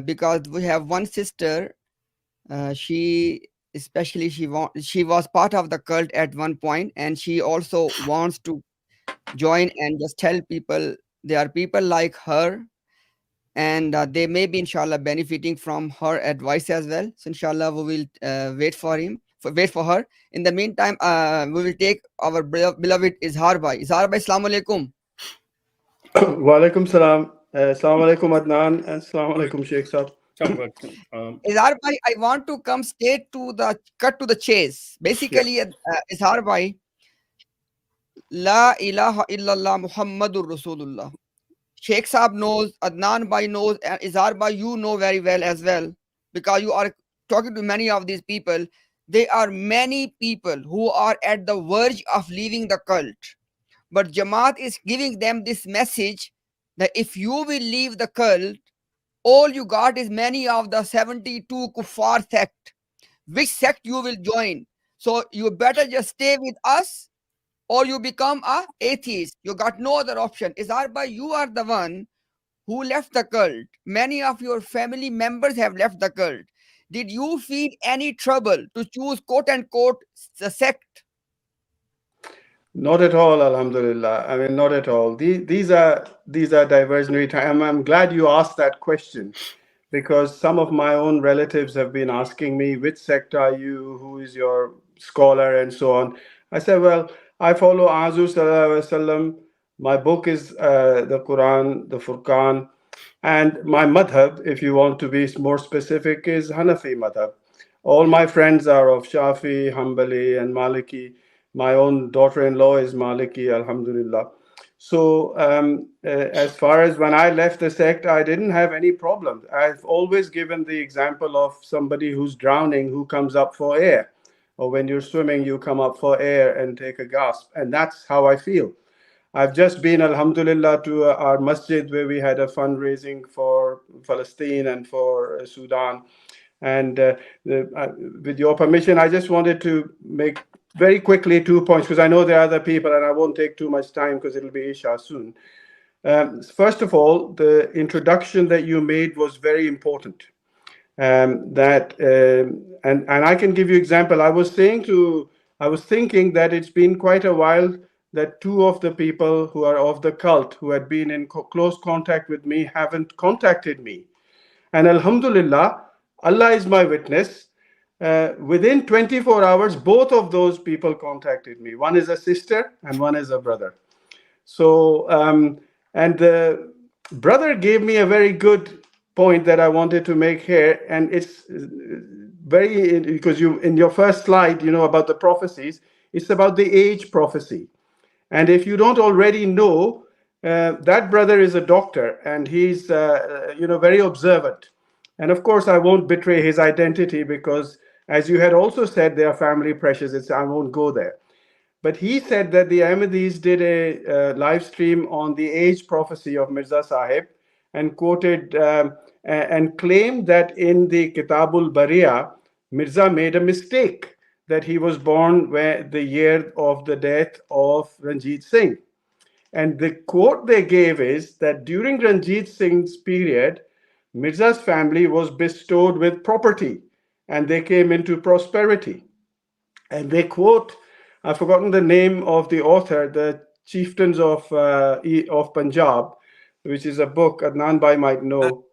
because we have one sister. She especially she was part of the cult at one point, and she also wants to join and just tell people there are people like her, and they may be inshallah benefiting from her advice as well. So inshallah we will wait for her. In the meantime, we will take our beloved Izhar Bhai. Izhar Bhai, assalamu alaikum. Walaikum salam. Assalamu alaikum Adnan and assalamu alaikum Sheikh Sahab. Izhar Bhai, I want to come straight to the cut to the chase. Yeah. Basically, Izhar Bhai, La ilaha illallah Muhammadur Rasulullah. Sheikh Saab knows, Adnan Bhai knows, and Izhar Bhai, you know very well as well, because you are talking to many of these people. There are many people who are at the verge of leaving the cult. But Jamaat is giving them this message that if you will leave the cult, all you got is many of the 72 kuffar sect. Which sect you will join? So you better just stay with us or you become a atheist. You got no other option. Izhar Bhai, you are the one who left the cult. Many of your family members have left the cult. Did you feel any trouble to choose quote unquote the sect? Not at all, Alhamdulillah. I mean, not at all. These are diversionary time. I'm glad you asked that question because some of my own relatives have been asking me, which sect are you? Who is your scholar? And so on. I said, well, I follow Azu Sallallahu Alaihi Wasallam. My book is the Quran, the Furqan. And my madhab, if you want to be more specific, is Hanafi madhab. All my friends are of Shafi, Hanbali, and Maliki. My own daughter-in-law is Maliki, Alhamdulillah. So as far as when I left the sect, I didn't have any problems. I've always given the example of somebody who's drowning who comes up for air. Or when you're swimming, you come up for air and take a gasp. And that's how I feel. I've just been, Alhamdulillah, to our masjid where we had a fundraising for Palestine and for Sudan. And with your permission, I just wanted to make very quickly 2 points because I know there are other people and I won't take too much time because it'll be Isha soon. First of all, the introduction that you made was very important. And I can give you example. I was thinking that it's been quite a while that two of the people who are of the cult who had been in close contact with me haven't contacted me. And Alhamdulillah, Allah is my witness. Within 24 hours, both of those people contacted me. One is a sister and one is a brother. So, and the brother gave me a very good point that I wanted to make here. And it's very, because you, in your first slide, you know, about the prophecies, it's about the age prophecy. And if you don't already know, that brother is a doctor and he's, very observant. And of course, I won't betray his identity because, as you had also said, they are family pressures. I won't go there. But he said that the Ahmadis did a live stream on the age prophecy of Mirza Sahib and quoted and claimed that in the Kitabul Bariya, Mirza made a mistake, that he was born the year of the death of Ranjit Singh. And the quote they gave is that during Ranjit Singh's period, Mirza's family was bestowed with property and they came into prosperity. And they quote, I've forgotten the name of the author, the Chieftains of Punjab, which is a book Adnan Bhai might know.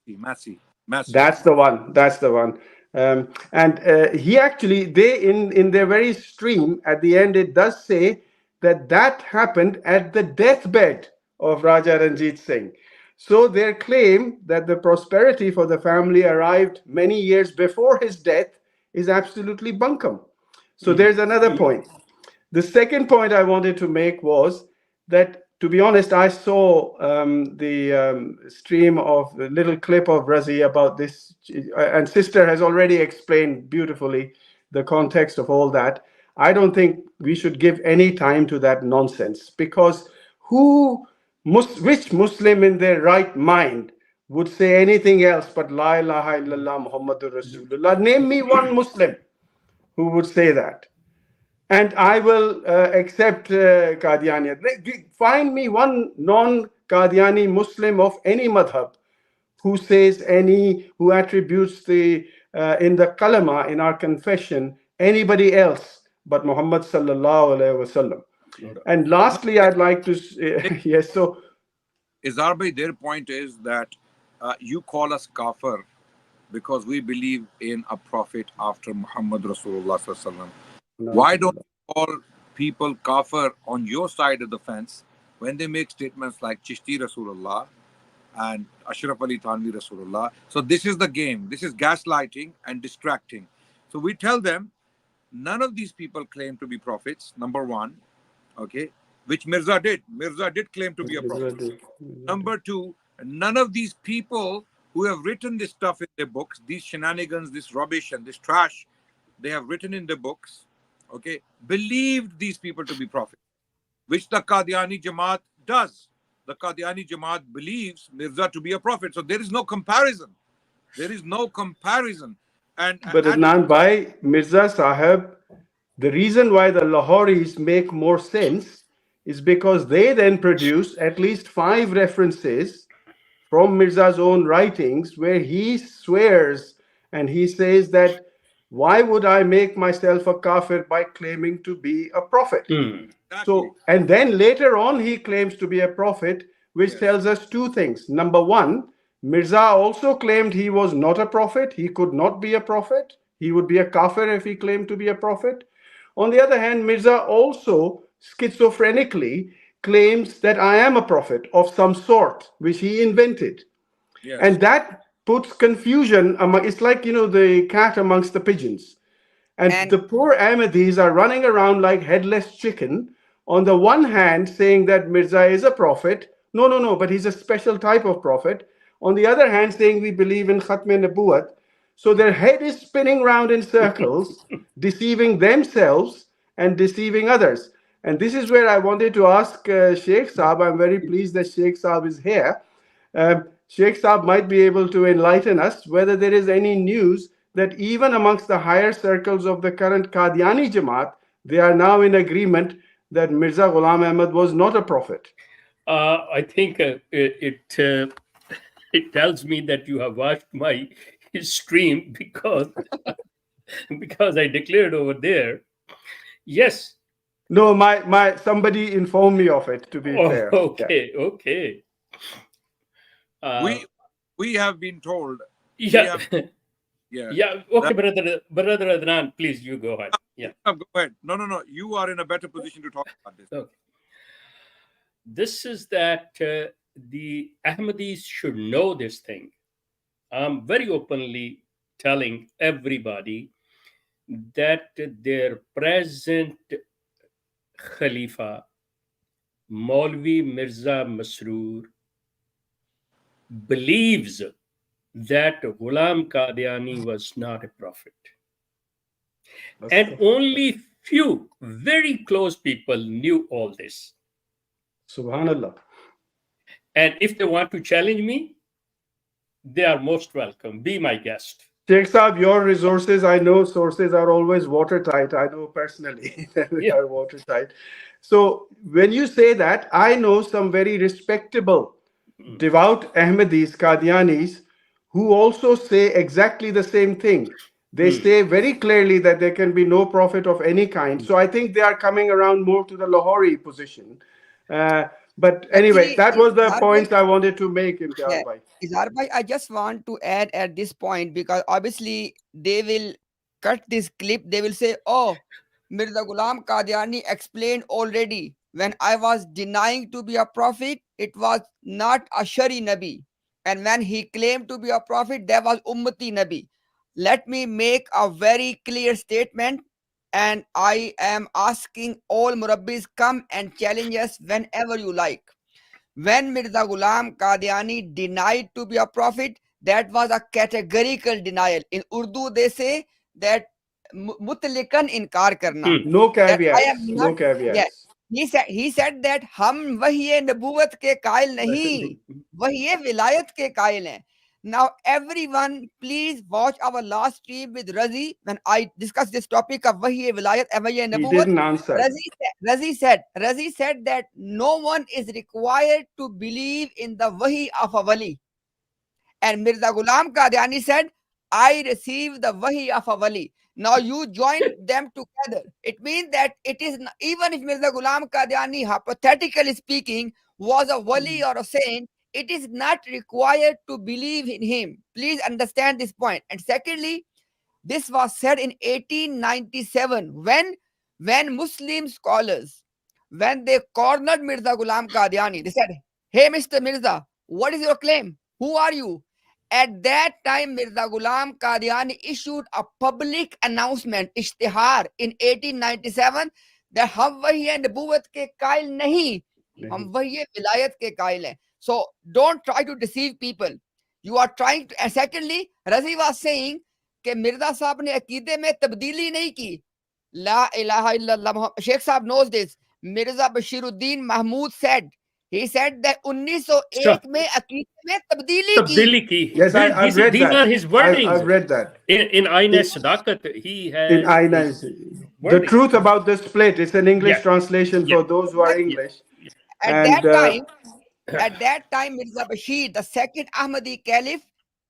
Massey. That's the one. And he actually, they in their very stream at the end, it does say that happened at the deathbed of Raja Ranjit Singh. So their claim that the prosperity for the family arrived many years before his death is absolutely bunkum. So there's another point. The second point I wanted to make was that, to be honest, I saw the stream of the little clip of Razi about this, and sister has already explained beautifully the context of all that. I don't think we should give any time to that nonsense, because which Muslim in their right mind would say anything else but La ilaha illallah Muhammadur Rasulullah? Name me one Muslim who would say that. And I will accept Qadianiyat. Find me one non-Qadiani Muslim of any madhab who attributes in the kalama, in our confession, anybody else but Muhammad sallallahu alaihi wasallam. And lastly, I'd like to yes. So, Izhar bhai, their point is that you call us kafir because we believe in a prophet after Muhammad Rasulullah sallallahu alaihi wasallam. Why don't you call people kafir on your side of the fence when they make statements like Chishti Rasulullah and Ashraf Ali Thanvi Rasulullah? So this is the game. This is gaslighting and distracting. So we tell them none of these people claim to be prophets, number one, okay, which Mirza did. Mirza did claim to be a prophet. Number two, none of these people who have written this stuff in their books, these shenanigans, this rubbish and this trash, they have written in their books, okay, believed these people to be prophets, which the Qadiani Jamaat does. The Qadiani Jamaat believes Mirza to be a prophet. So there is no comparison. There is no comparison. But Adnan Bhai, Mirza Sahib, the reason why the Lahoris make more sense is because they then produce at least 5 references from Mirza's own writings where he swears and he says that why would I make myself a kafir by claiming to be a prophet? So, and then later on he claims to be a prophet, which tells us 2 things. Number 1, Mirza also claimed he was not a prophet. He could not be a prophet. He would be a kafir if he claimed to be a prophet. On the other hand, Mirza also schizophrenically claims that I am a prophet of some sort, which he invented. Yes. And that puts confusion among, it's like, the cat amongst the pigeons. And the poor Ahmadis are running around like headless chicken. On the one hand, saying that Mirza is a prophet. No, but he's a special type of prophet. On the other hand, saying we believe in Khatm Nabuwat. So their head is spinning round in circles, deceiving themselves and deceiving others. And this is where I wanted to ask Sheikh Saab. I'm very pleased that Sheikh Saab is here. Sheikh Saab might be able to enlighten us whether there is any news that even amongst the higher circles of the current Qadiani Jamaat, they are now in agreement that Mirza Ghulam Ahmad was not a prophet. I think it tells me that you have watched my stream because I declared over there. Yes. No, my somebody informed me of it, to be fair. Okay. We have been told. Yeah. Yeah. Okay, brother Adnan, please, you go ahead. Yeah. Go ahead. No. You are in a better position to talk about this. Okay. This is that the Ahmadis should know this thing. I'm very openly telling everybody that their present Khalifa, Maulvi Mirza Masroor, believes that Ghulam Qadiani was not a prophet. And only few very close people knew all this. Subhanallah. And if they want to challenge me, they are most welcome. Be my guest. Sheikh Saab, your resources, I know sources are always watertight. I know personally they are watertight. So when you say that, I know some very respectable, devout Ahmadis, Qadianis, who also say exactly the same thing. They say very clearly that there can be no prophet of any kind. So I think they are coming around more to the Lahori position. But anyway, that was the point I wanted to make. Izhar bhai, I just want to add at this point, because obviously they will cut this clip. They will say, oh, Mirza Ghulam Qadiani explained already. When I was denying to be a prophet, it was not a Shari Nabi. And when he claimed to be a prophet, there was Ummati Nabi. Let me make a very clear statement. And I am asking all Murabbis, come and challenge us whenever you like. When Mirza Ghulam Qadiani denied to be a prophet, that was a categorical denial. In Urdu, they say that mutlikan inkar karna. No caveats. No caveats. Yes. He said that hum wahiye nabuwat ke qail nahi, wahiye vilayat ke qail hain. Now, everyone, please watch our last stream with Razi when I discussed this topic of Wahiye Vilayat and Wahiye Nabuwat. He didn't answer. Razi said that no one is required to believe in the Wahi of a Wali. And Mirza Ghulam Qadiani said, I received the wahi of a wali. Now you join them together. It means that it is even if Mirza Ghulam Qadiani, hypothetically speaking, was a wali or a saint, it is not required to believe in him. Please understand this point. And secondly, this was said in 1897 when Muslim scholars, when they cornered Mirza Ghulam Qadiani, they said, hey, Mr. Mirza, what is your claim? Who are you? At that time, Mirza Ghulam Qadiani issued a public announcement, ishtihar, in 1897 that hum wahi hai nubuwat ke qail nahi, hum wahi hai vilayat ke qail hai. So don't try to deceive people. You are trying to. And secondly, Razi was saying کہ مرزا صاحب نے عقیدے میں تبدیلی نہیں کی. لا الہ الا اللہ. Sheikh Saab knows this. Mirza Bashiruddin Mahmud said, he said that 1901 میں عقیدے میں تبدیلی کی. Yes, I've read these that. are his wordings. I've read that. In Ain Sadakat, he has. In Aina, the truth about the split. It's an English translation for those who are English. At that time, Mirza Bashir, the second Ahmadi Caliph,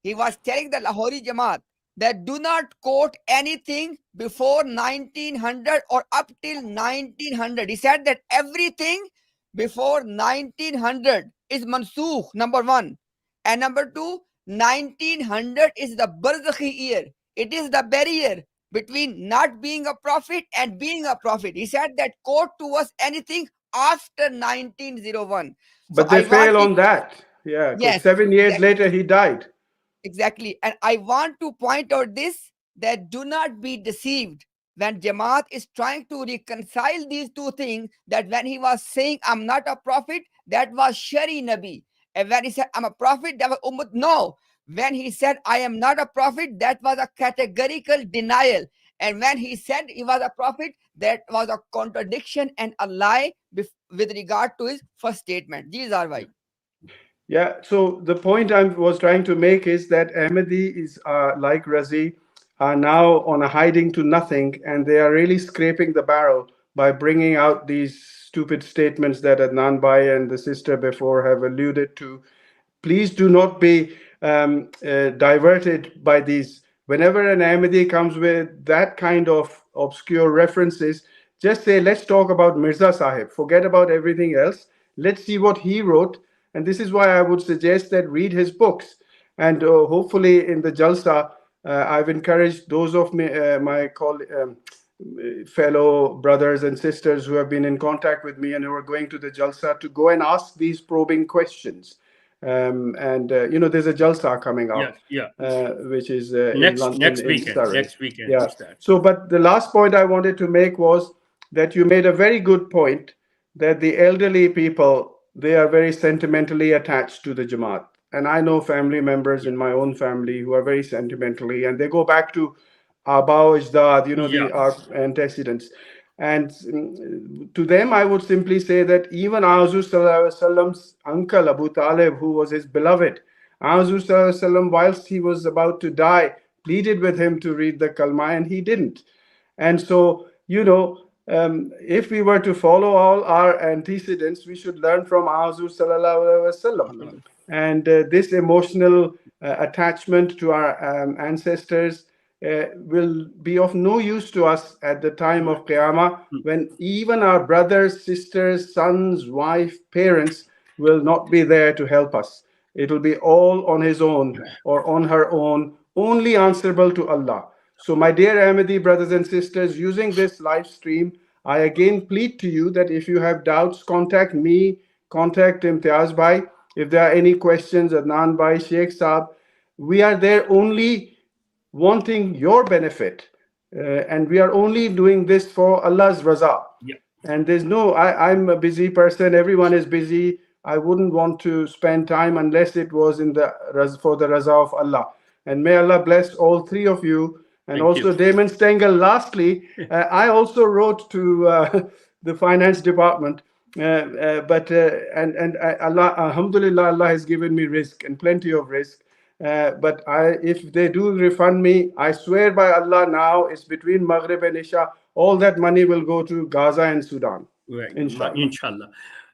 he was telling the Lahori Jamaat that do not quote anything before 1900 or up till 1900. He said that everything before 1900 is mansukh, number one. And number two, 1900 is the barzakhi year. It is the barrier between not being a prophet and being a prophet. He said that quote to us anything after 1901. But they fail on that. Yeah, Yes, 7 years later he died. Exactly. And I want to point out this, that do not be deceived when Jamaat is trying to reconcile these two things, that when he was saying, I'm not a prophet, that was Shari Nabi. And when he said, I'm a prophet, that was Ummah. No. When he said, I am not a prophet, that was a categorical denial. And when he said he was a prophet, that was a contradiction and a lie with regard to his first statement. These are why. Yeah, so the point I was trying to make is that Ahmadi is like Razi are now on a hiding to nothing, and they are really scraping the barrel by bringing out these stupid statements that Adnan Bhai and the sister before have alluded to. Please do not be diverted by these. Whenever an Ahmadi comes with that kind of obscure references, just say, let's talk about Mirza Sahib. Forget about everything else. Let's see what he wrote. And this is why I would suggest that read his books. And hopefully in the Jalsa, I've encouraged those of my fellow brothers and sisters who have been in contact with me and who are going to the Jalsa to go and ask these probing questions. There's a Jalsa coming up, which is in London, next weekend. Yeah. So, but the last point I wanted to make was that you made a very good point that the elderly people, they are very sentimentally attached to the Jamaat. And I know family members in my own family who are very sentimentally, and they go back to Aba Ajdad, our antecedents. And to them, I would simply say that even Huzur Sallallahu Alaihi Wasallam's uncle, Abu Talib, who was his beloved, Huzur Sallallahu Alaihi Wasallam, whilst he was about to die, pleaded with him to read the Kalma, and he didn't. And so, if we were to follow all our antecedents, we should learn from Huzur Sallallahu Alaihi Wasallam. And this emotional attachment to our ancestors will be of no use to us at the time of Qiyamah, when even our brothers, sisters, sons, wife, parents will not be there to help us. It will be all on his own or on her own, only answerable to Allah. So my dear Ahmadi brothers and sisters, using this live stream, I again plead to you that if you have doubts, contact me, contact Imtiaz Bhai. If there are any questions, Adnan Bhai, Sheikh Saab, we are there only wanting your benefit. And we are only doing this for Allah's raza. Yeah. And there's I'm a busy person. Everyone is busy. I wouldn't want to spend time unless it was for the raza of Allah. And may Allah bless all three of you. And Thank also you. Damon Stengel. Lastly, I also wrote to the finance department. But Allah, alhamdulillah, Allah has given me risk and plenty of risk. But if they do refund me, I swear by Allah now, it's between Maghrib and Isha, all that money will go to Gaza and Sudan. Right. Inshallah. Inshallah.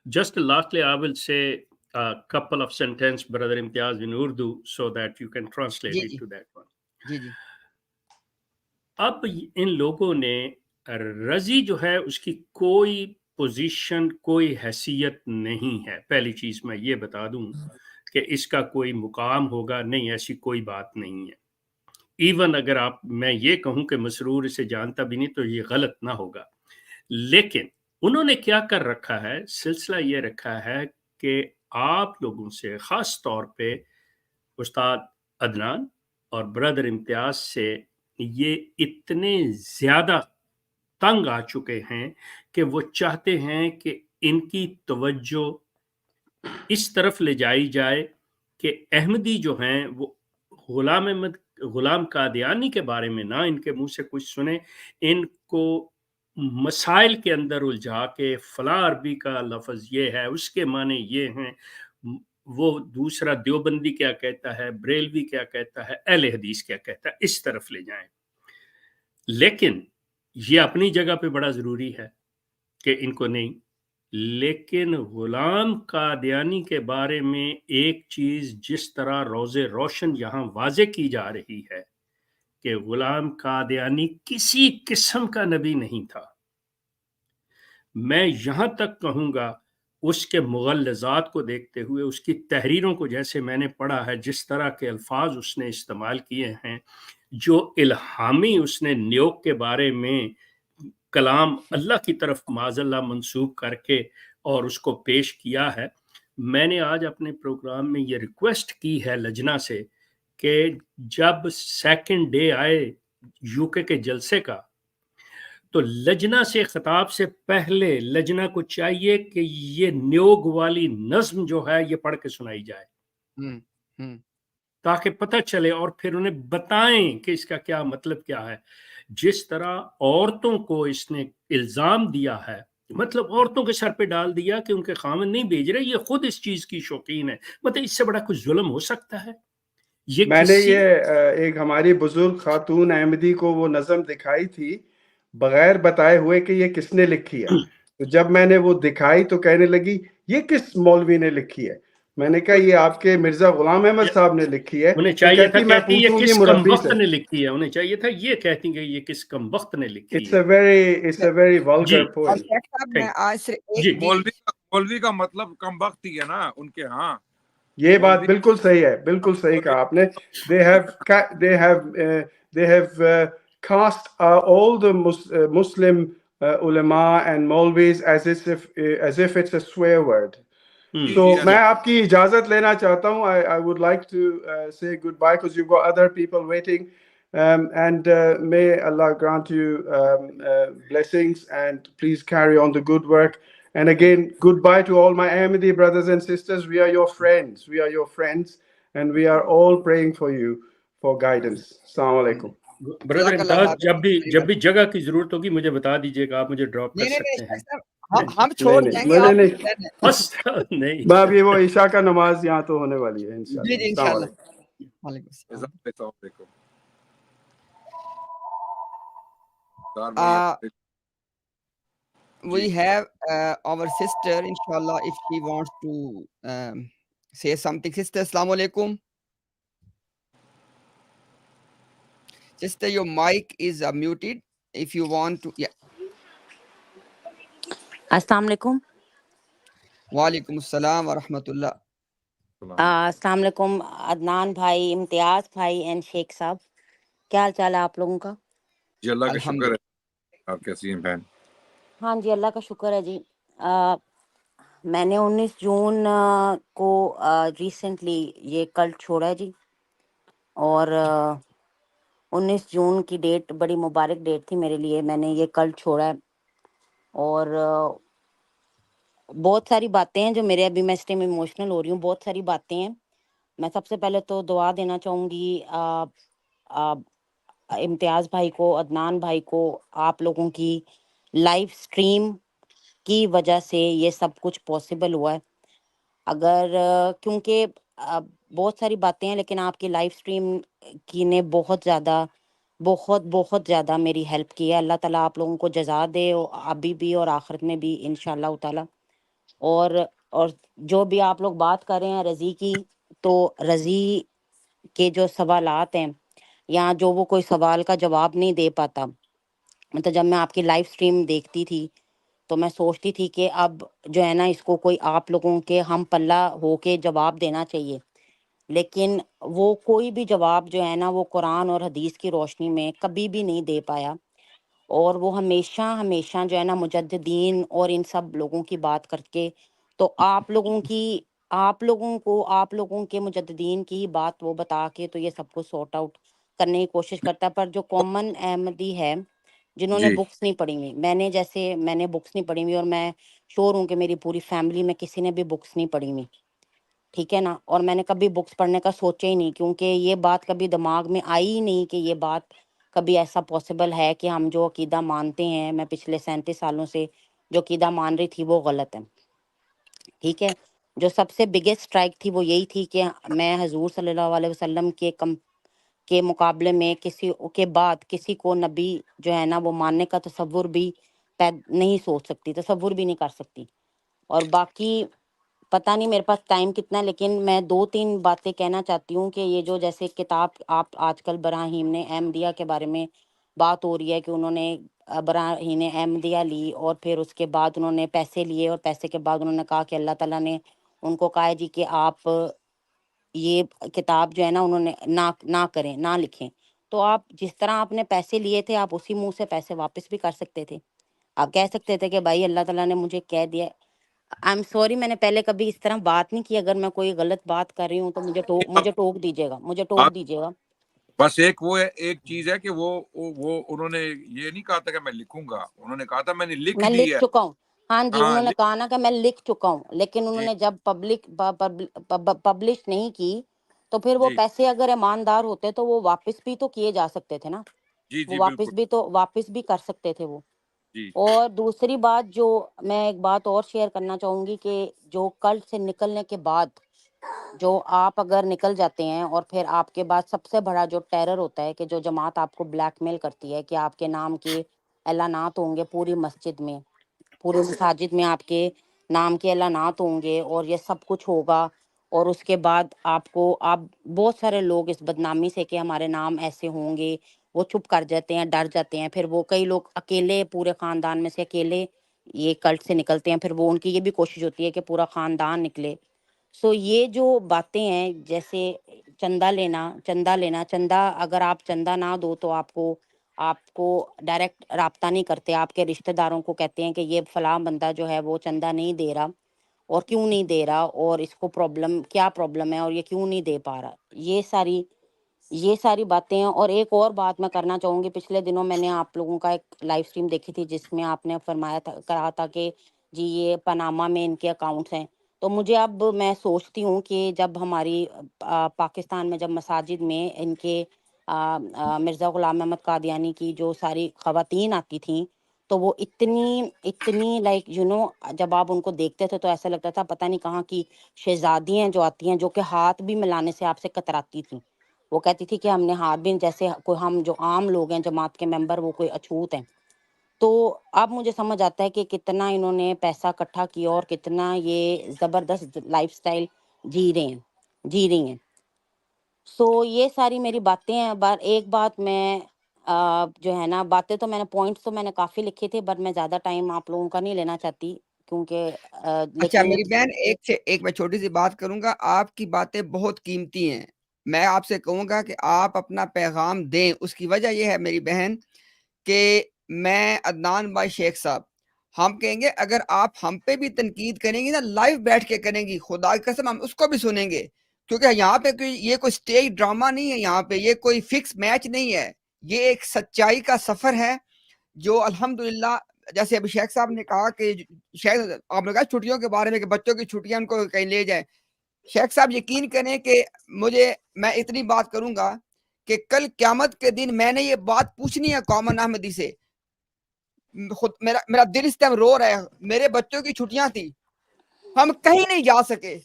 Just lastly, I will say a couple of sentences, Brother Imtiaz, in Urdu, so that you can translate G it G to that one. جی جی اب ان لوگوں نے رضی جو ہے اس کی کوئی position, کوئی حیثیت نہیں ہے. پہلی چیز میں یہ بتا دوں کہ اس کا کوئی مقام ہوگا نہیں، ایسی کوئی بات نہیں ہے. ایون اگر میں یہ کہوں کہ مسرور اسے جانتا بھی نہیں تو یہ غلط نہ ہوگا. لیکن انہوں نے کیا کر رکھا ہے، سلسلہ یہ رکھا ہے کہ آپ لوگوں سے خاص طور پہ استاد عدنان اور برادر امتیاز سے یہ اتنے زیادہ تنگ آ چکے ہیں کہ وہ چاہتے ہیں کہ ان کی توجہ اس طرف لے جائی جائے کہ احمدی جو ہیں وہ غلام قادیانی کے بارے میں نہ ان کے منہ سے کچھ سنیں، ان کو مسائل کے اندر الجھا کے فلاں عربی کا لفظ یہ ہے، اس کے معنی یہ ہیں، وہ دوسرا دیوبندی کیا کہتا ہے، بریلوی کیا کہتا ہے، اہل حدیث کیا کہتا ہے، اس طرف لے جائیں. لیکن یہ اپنی جگہ پہ بڑا ضروری ہے کہ ان کو نہیں. لیکن غلام قادیانی کے بارے میں ایک چیز جس طرح روز روشن یہاں واضح کی جا رہی ہے کہ غلام قادیانی کسی قسم کا نبی نہیں تھا. میں یہاں تک کہوں گا اس کے مغلظات کو دیکھتے ہوئے، اس کی تحریروں کو جیسے میں نے پڑھا ہے، جس طرح کے الفاظ اس نے استعمال کیے ہیں، جو الہامی اس نے نیوک کے بارے میں کلام اللہ کی طرف معاذ اللہ منسوب کر کے اور اس کو پیش کیا ہے. میں نے آج اپنے پروگرام میں یہ ریکویسٹ کی ہے لجنہ سے کہ جب سیکنڈ ڈے آئے یو کے جلسے کا، تو لجنہ سے خطاب سے پہلے لجنہ کو چاہیے کہ یہ نیوگ والی نظم جو ہے یہ پڑھ کے سنائی جائے تاکہ پتہ چلے، اور پھر انہیں بتائیں کہ اس کا کیا مطلب کیا ہے. جس طرح عورتوں کو اس نے الزام دیا ہے، مطلب عورتوں کے سر پہ ڈال دیا کہ ان کے خامن نہیں بھیج رہے، یہ خود اس چیز کی شوقین ہے. مطلب اس سے بڑا کچھ ظلم ہو سکتا ہے؟ میں نے یہ ایک ہماری بزرگ خاتون احمدی کو وہ نظم دکھائی تھی بغیر بتائے ہوئے کہ یہ کس نے لکھی ہے. تو جب میں نے وہ دکھائی تو کہنے لگی یہ کس مولوی نے لکھی ہے. میں نے کہا یہ آپ کے مرزا غلام احمد صاحب نے لکھی ہے. انہیں چاہیے تھا میں کہتی یہ پوچھوں کس گی کم مربی وقت سے. نے لکھی ہے، انہیں چاہیے تھا یہ کہتی کہ یہ کس کم وقت نے لکھی It's ہے. a very vulgar اور poem. شیخ صاحب میں آج صرف جی مولوی کا مطلب کم وقت ہی ہے نا ان کے ہاں. یہ بات بالکل صحیح ہے، بالکل صحیح کہا آپ نے. they have cast all the Muslim ulama and Maulvis as if it's a swear word. So میں آپ کی اجازت لینا چاہتا ہوں. I would like to say goodbye because you've got other people waiting. And may Allah grant you blessings, and please carry on the good work. And again, goodbye to all my Ahmadi brothers and sisters. We are your friends. We are your friends. And we are all praying for you for guidance. Assalamu alaikum. برادر امتیاز، جب بھی جگہ کی ضرورت ہوگی مجھے بتا دیجیے گا، آپ مجھے ڈراپ کر سکتے ہیں. ہم چھوڑ دیں گے نہیں باب یہ وہ عشاء کا نماز یہاں تو ہونے والی ہے انشاءاللہ. جی انشاءاللہ. وعلیکم السلام. We have our sister, inshallah, if she wants to say something. Sister, assalamu alaikum. Sister, your mic is muted. If you want to, yeah. السلام علیکم. وعلیکم السلام ورحمۃ اللہ. السلام علیکم عدنان بھائی، امتیاز بھائی اینڈ شیخ صاحب، کیا حال چال ہے آپ لوگوں کا؟ جی اللہ کا شکر ہے. آپ کیسی ہیں بہن؟ ہاں جی اللہ کا شکر ہے. جی میں نے 19 جون کو ریسنٹلی یہ کلٹ چھوڑا ہے جی، اور 19 جون کی ڈیٹ بڑی مبارک ڈیٹ تھی میرے لیے. میں نے یہ کلٹ چھوڑا ہے، اور بہت ساری باتیں ہیں جو میرے، ابھی میں اس ٹائم ایموشنل ہو رہی ہوں، بہت ساری باتیں ہیں. میں سب سے پہلے تو دعا دینا چاہوں گی امتیاز بھائی کو، عدنان بھائی کو. آپ لوگوں کی لائف سٹریم کی وجہ سے یہ سب کچھ پاسبل ہوا ہے. اگر کیونکہ بہت ساری باتیں ہیں، لیکن آپ کی لائف سٹریم کی نے بہت زیادہ میری ہیلپ کی ہے. اللہ تعالیٰ آپ لوگوں کو جزا دے، ابھی بھی اور آخرت میں بھی انشاءاللہ تعالیٰ. اور اور جو بھی آپ لوگ بات کر رہے ہیں رضی کی، تو رضی کے جو سوالات ہیں یا جو وہ کوئی سوال کا جواب نہیں دے پاتا، مطلب جب میں آپ کی لائیو سٹریم دیکھتی تھی تو میں سوچتی تھی کہ اب جو ہے نا اس کو کوئی آپ لوگوں کے ہم پلہ ہو کے جواب دینا چاہیے، لیکن وہ کوئی بھی جواب جو ہے نا وہ قرآن اور حدیث کی روشنی میں کبھی بھی نہیں دے پایا، اور وہ ہمیشہ جو ہے نا مجددین اور ان سب لوگوں کی بات کر کے، تو آپ لوگوں کے مجددین کی بات وہ بتا کے تو یہ سب کو سارٹ آؤٹ کرنے کی کوشش کرتا ہے۔ پر جو کامن احمدی ہے جنہوں نے جی بکس نہیں پڑھی ہوئی، میں نے بکس نہیں پڑھی ہوئی، اور میں شور ہوں کہ میری پوری فیملی میں کسی نے بھی بکس نہیں پڑھی ہوئی، ٹھیک ہے نا، اور میں نے کبھی بکس پڑھنے کا سوچا ہی نہیں، کیونکہ یہ بات کبھی دماغ میں آئی ہی نہیں کہ یہ بات کبھی ایسا پاسبل ہے کہ ہم جو عقیدہ مانتے ہیں، میں پچھلے 37 سالوں سے جو عقیدہ مان رہی تھی وہ غلط ہے، ٹھیک ہے۔ جو سب سے بگیسٹ اسٹرائک تھی وہ یہی تھی کہ میں حضور صلی اللہ علیہ وسلم کے مقابلے میں کسی کے بعد کسی کو نبی جو ہے نا وہ ماننے کا تصور بھی نہیں سوچ سکتی، تصور بھی نہیں کر سکتی۔ اور باقی پتہ نہیں میرے پاس ٹائم کتنا ہے، لیکن میں 2-3 باتیں کہنا چاہتی ہوں کہ یہ جو جیسے کتاب آپ آج کل براہیم نے احمدیہ کے بارے میں بات ہو رہی ہے کہ انہوں نے براہین احمدیہ لی، اور پھر اس کے بعد انہوں نے پیسے لیے، اور پیسے کے بعد انہوں نے کہا کہ اللہ تعالیٰ نے ان کو کہا جی کہ آپ یہ کتاب جو ہے نا انہوں نے نہ کریں، نہ لکھیں۔ تو آپ جس طرح آپ نے پیسے لیے تھے آپ اسی منہ سے پیسے واپس بھی کر سکتے تھے، آپ کہہ سکتے تھے کہ بھائی اللہ تعالیٰ نے مجھے کہہ دیا، آئی ایم سوری میں نے پہلے کبھی اس طرح بات نہیں کی، اگر میں کوئی غلط بات کر رہی ہوں تو مجھے ٹوک دیجیے گا، آپ بس ایک چیز ہے کہ وہ انہوں نے یہ نہیں کہا تھا کہ میں لکھوں گا، انہوں نے کہا تھا میں نے لکھ میں دی لکھ ہے۔ چکا ہوں، ہاں جی ہاں انہوں نے کہا نا کہ میں لکھ چکا ہوں، لیکن انہوں جی نے جب پبلش نہیں کی تو پھر وہ جی پیسے اگر ایماندار ہوتے تو وہ واپس بھی تو کیے جا سکتے تھے نا، جی وہ جی بالکل واپس بھی کر سکتے تھے وہ۔ جی اور دوسری بات جو میں ایک بات اور شیئر کرنا چاہوں گی کہ جو کلٹ سے نکلنے کے بعد جو آپ اگر نکل جاتے ہیں، اور پھر آپ کے بعد سب سے بڑا جو ٹیرر ہوتا ہے کہ جو جماعت آپ کو بلیک میل کرتی ہے کہ آپ کے نام کے اعلانات ہوں گے پوری مسجد میں، پورے مساجد میں آپ کے نام کے اعلانات ہوں گے اور یہ سب کچھ ہوگا، اور اس کے بعد آپ بہت سارے لوگ اس بدنامی سے کہ ہمارے نام ایسے ہوں گے وہ چپ کر جاتے ہیں، ڈر جاتے ہیں، پھر وہ کئی لوگ اکیلے پورے خاندان میں سے اکیلے یہ کلٹ سے نکلتے ہیں، پھر وہ ان کی یہ بھی کوشش ہوتی ہے کہ پورا خاندان نکلے۔ سو یہ جو باتیں ہیں جیسے چندہ اگر آپ چندہ نہ دو تو آپ کو ڈائریکٹ رابطہ نہیں کرتے، آپ کے رشتہ داروں کو کہتے ہیں کہ یہ فلاں بندہ جو ہے وہ چندہ نہیں دے رہا، اور کیوں نہیں دے رہا، اور اس کو کیا پرابلم ہے، اور یہ کیوں نہیں دے پا رہا، یہ ساری باتیں ہیں۔ اور ایک اور بات میں کرنا چاہوں گی، پچھلے دنوں میں نے آپ لوگوں کا ایک لائیو سٹریم دیکھی تھی جس میں آپ نے کہا تھا کہ جی یہ پاناما میں ان کے اکاؤنٹس ہیں، تو مجھے اب میں سوچتی ہوں کہ جب ہماری پاکستان میں جب مساجد میں ان کے مرزا غلام احمد قادیانی کی جو ساری خواتین آتی تھیں تو وہ اتنی لائک جب آپ ان کو دیکھتے تھے تو ایسا لگتا تھا پتہ نہیں کہاں کی شہزادی ہیں جو آتی ہیں، جو کہ ہاتھ بھی ملانے سے آپ سے کتراتی تھیں، وہ کہتی تھی کہ ہم نے ہاتھ بھی جیسے کوئی ہم جو عام لوگ ہیں جماعت کے ممبر وہ کوئی اچھوت ہیں۔ تو اب مجھے سمجھ آتا ہے کہ کتنا انہوں نے پیسہ اکٹھا کیا اور کتنا یہ زبردست لائف سٹائل جی رہی ہیں۔ سو یہ ساری میری باتیں ہیں۔ ایک بات میں جو ہے نا باتیں تو میں نے پوائنٹس تو میں نے کافی لکھے تھے، بٹ میں زیادہ ٹائم آپ لوگوں کا نہیں لینا چاہتی کیونکہ اچھا لیکن میری بہن، ایک میں چھوٹی سی بات کروں گا، آپ کی باتیں بہت قیمتی ہیں، میں آپ سے کہوں گا کہ آپ اپنا پیغام دیں۔ اس کی وجہ یہ ہے میری بہن کہ میں عدنان بھائی شیخ صاحب ہم کہیں گے اگر آپ ہم پہ بھی تنقید کریں گی نا لائیو بیٹھ کے کریں گی، خدا کی قسم ہم اس کو بھی سنیں گے، کیونکہ یہاں پہ یہ کوئی سٹیج ڈرامہ نہیں ہے، یہاں پہ یہ کوئی فکس میچ نہیں ہے، یہ ایک سچائی کا سفر ہے جو الحمدللہ جیسے ابھی شیخ صاحب نے کہا کہ شیخ آپ نے کہا چھٹیوں کے بارے میں کہ بچوں کی چھٹیاں ان کو کہیں لے جائیں، شیخ صاحب یقین کریں کہ میں اتنی بات کروں گا کہ کل قیامت کے دن میں نے یہ بات پوچھنی ہے کامن احمدی سے، میرا دل اس ٹائم رو رہا ہے، میرے بچوں کی چھٹیاں تھی، ہم کہیں نہیں جا سکے،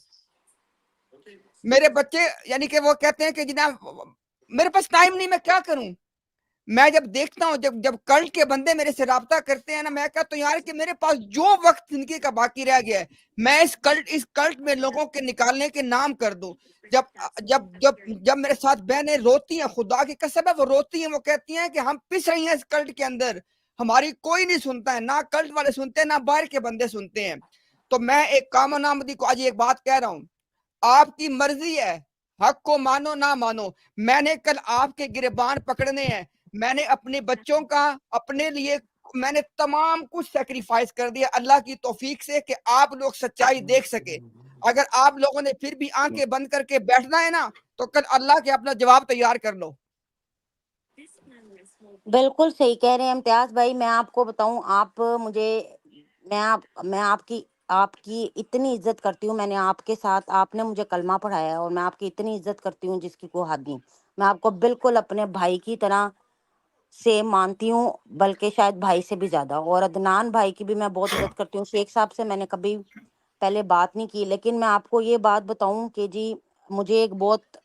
میرے بچے یعنی کہ وہ کہتے ہیں کہ جناب میرے پاس ٹائم نہیں، میں کیا کروں، میں جب دیکھتا ہوں جب کلٹ کے بندے میرے سے رابطہ کرتے ہیں نا، میں کہتا ہوں یار کہ میرے پاس جو وقت زندگی کا باقی رہ گیا ہے میں اس کلٹ میں لوگوں کے نکالنے کے نام کر دوں. جب میرے ساتھ بہنیں روتی ہیں، خدا کی قسم ہے وہ روتی ہیں، وہ کہتی ہیں کہ ہم پس رہی ہیں اس کلٹ کے اندر، ہماری کوئی نہیں سنتا ہے، نہ کلٹ والے سنتے ہیں نہ باہر کے بندے سنتے ہیں. تو میں ایک کامن آمدی کو آج ایک بات کہہ رہا ہوں، آپ کی مرضی ہے، حق کو مانو نہ مانو. میں نے کل آپ کے گریبان پکڑنے ہیں، میں نے اپنے بچوں کا، اپنے لیے میں نے تمام کچھ سیکریفائس کر دیا اللہ کی توفیق سے کہ آپ لوگ سچائی دیکھ سکے. اگر آپ لوگوں نے پھر بھی آنکھیں بند کر کے بیٹھنا ہے نا تو کل اللہ کے اپنا جواب تیار کر لو. بالکل صحیح کہہ رہے ہیں امتیاز بھائی. میں آپ کو بتاؤں، آپ مجھے میں آپ کی اتنی عزت کرتی ہوں. میں نے آپ کے ساتھ، آپ نے مجھے کلمہ پڑھایا ہے اور میں آپ کی اتنی عزت کرتی ہوں جس کی کوئی حد نہیں. میں آپ کو بالکل اپنے بھائی کی طرح سے مانتی ہوں، بلکہ شاید بھائی سے بھی زیادہ. اور عدنان بھائی کی بھی میں بہت عزت کرتی ہوں. شیخ صاحب سے میں نے کبھی پہلے بات نہیں کی، لیکن میں آپ کو یہ بات بتاؤں کہ جی مجھے ایک بہت،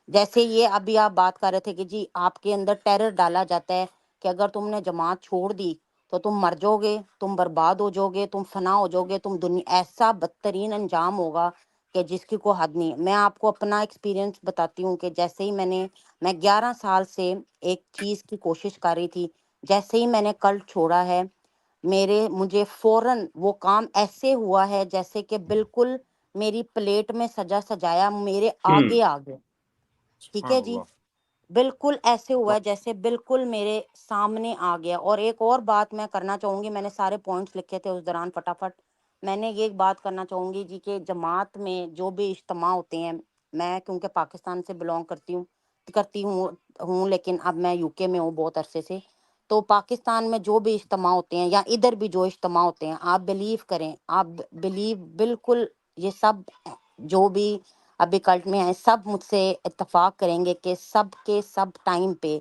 جیسے یہ ابھی آپ بات کر رہے تھے کہ جی آپ کے اندر ٹیرر ڈالا جاتا ہے کہ اگر تم نے جماعت چھوڑ دی تو تم مر جاؤ گے، تم برباد ہو جاؤ گے، تم فنا ہو جاؤ گے، تم دنیا ایسا بدترین انجام ہوگا کہ جس کی کوئی حد نہیں. میں آپ کو اپنا ایکسپیرینس بتاتی ہوں کہ جیسے ہی میں 11 سال سے ایک چیز کی کوشش کر رہی تھی. جیسے ہی میں نے کلٹ چھوڑا ہے، مجھے فوراً وہ کام ایسے ہوا ہے جیسے کہ بالکل میری پلیٹ میں سجایا میرے آگے آگے. ٹھیک ہے سبحان جی، اللہ. بالکل ایسے ہوا ہے جیسے بالکل میرے سامنے آ گیا. اور ایک اور بات میں کرنا چاہوں گی، میں نے سارے پوائنٹس لکھے تھے اس دوران فٹافٹ. میں نے یہ بات کرنا چاہوں گی جی کہ جماعت میں جو بھی اجتماع ہوتے ہیں، میں کیونکہ پاکستان سے بلونگ کرتی ہوں لیکن اب میں یو کے میں ہوں بہت عرصے سے. تو پاکستان میں جو بھی اجتماع ہوتے ہیں یا ادھر بھی جو اجتماع ہوتے ہیں، آپ بلیو کریں، آپ بلیو بالکل، یہ سب جو بھی ابھی کلٹ میں ہیں سب مجھ سے اتفاق کریں گے کہ سب کے سب ٹائم پہ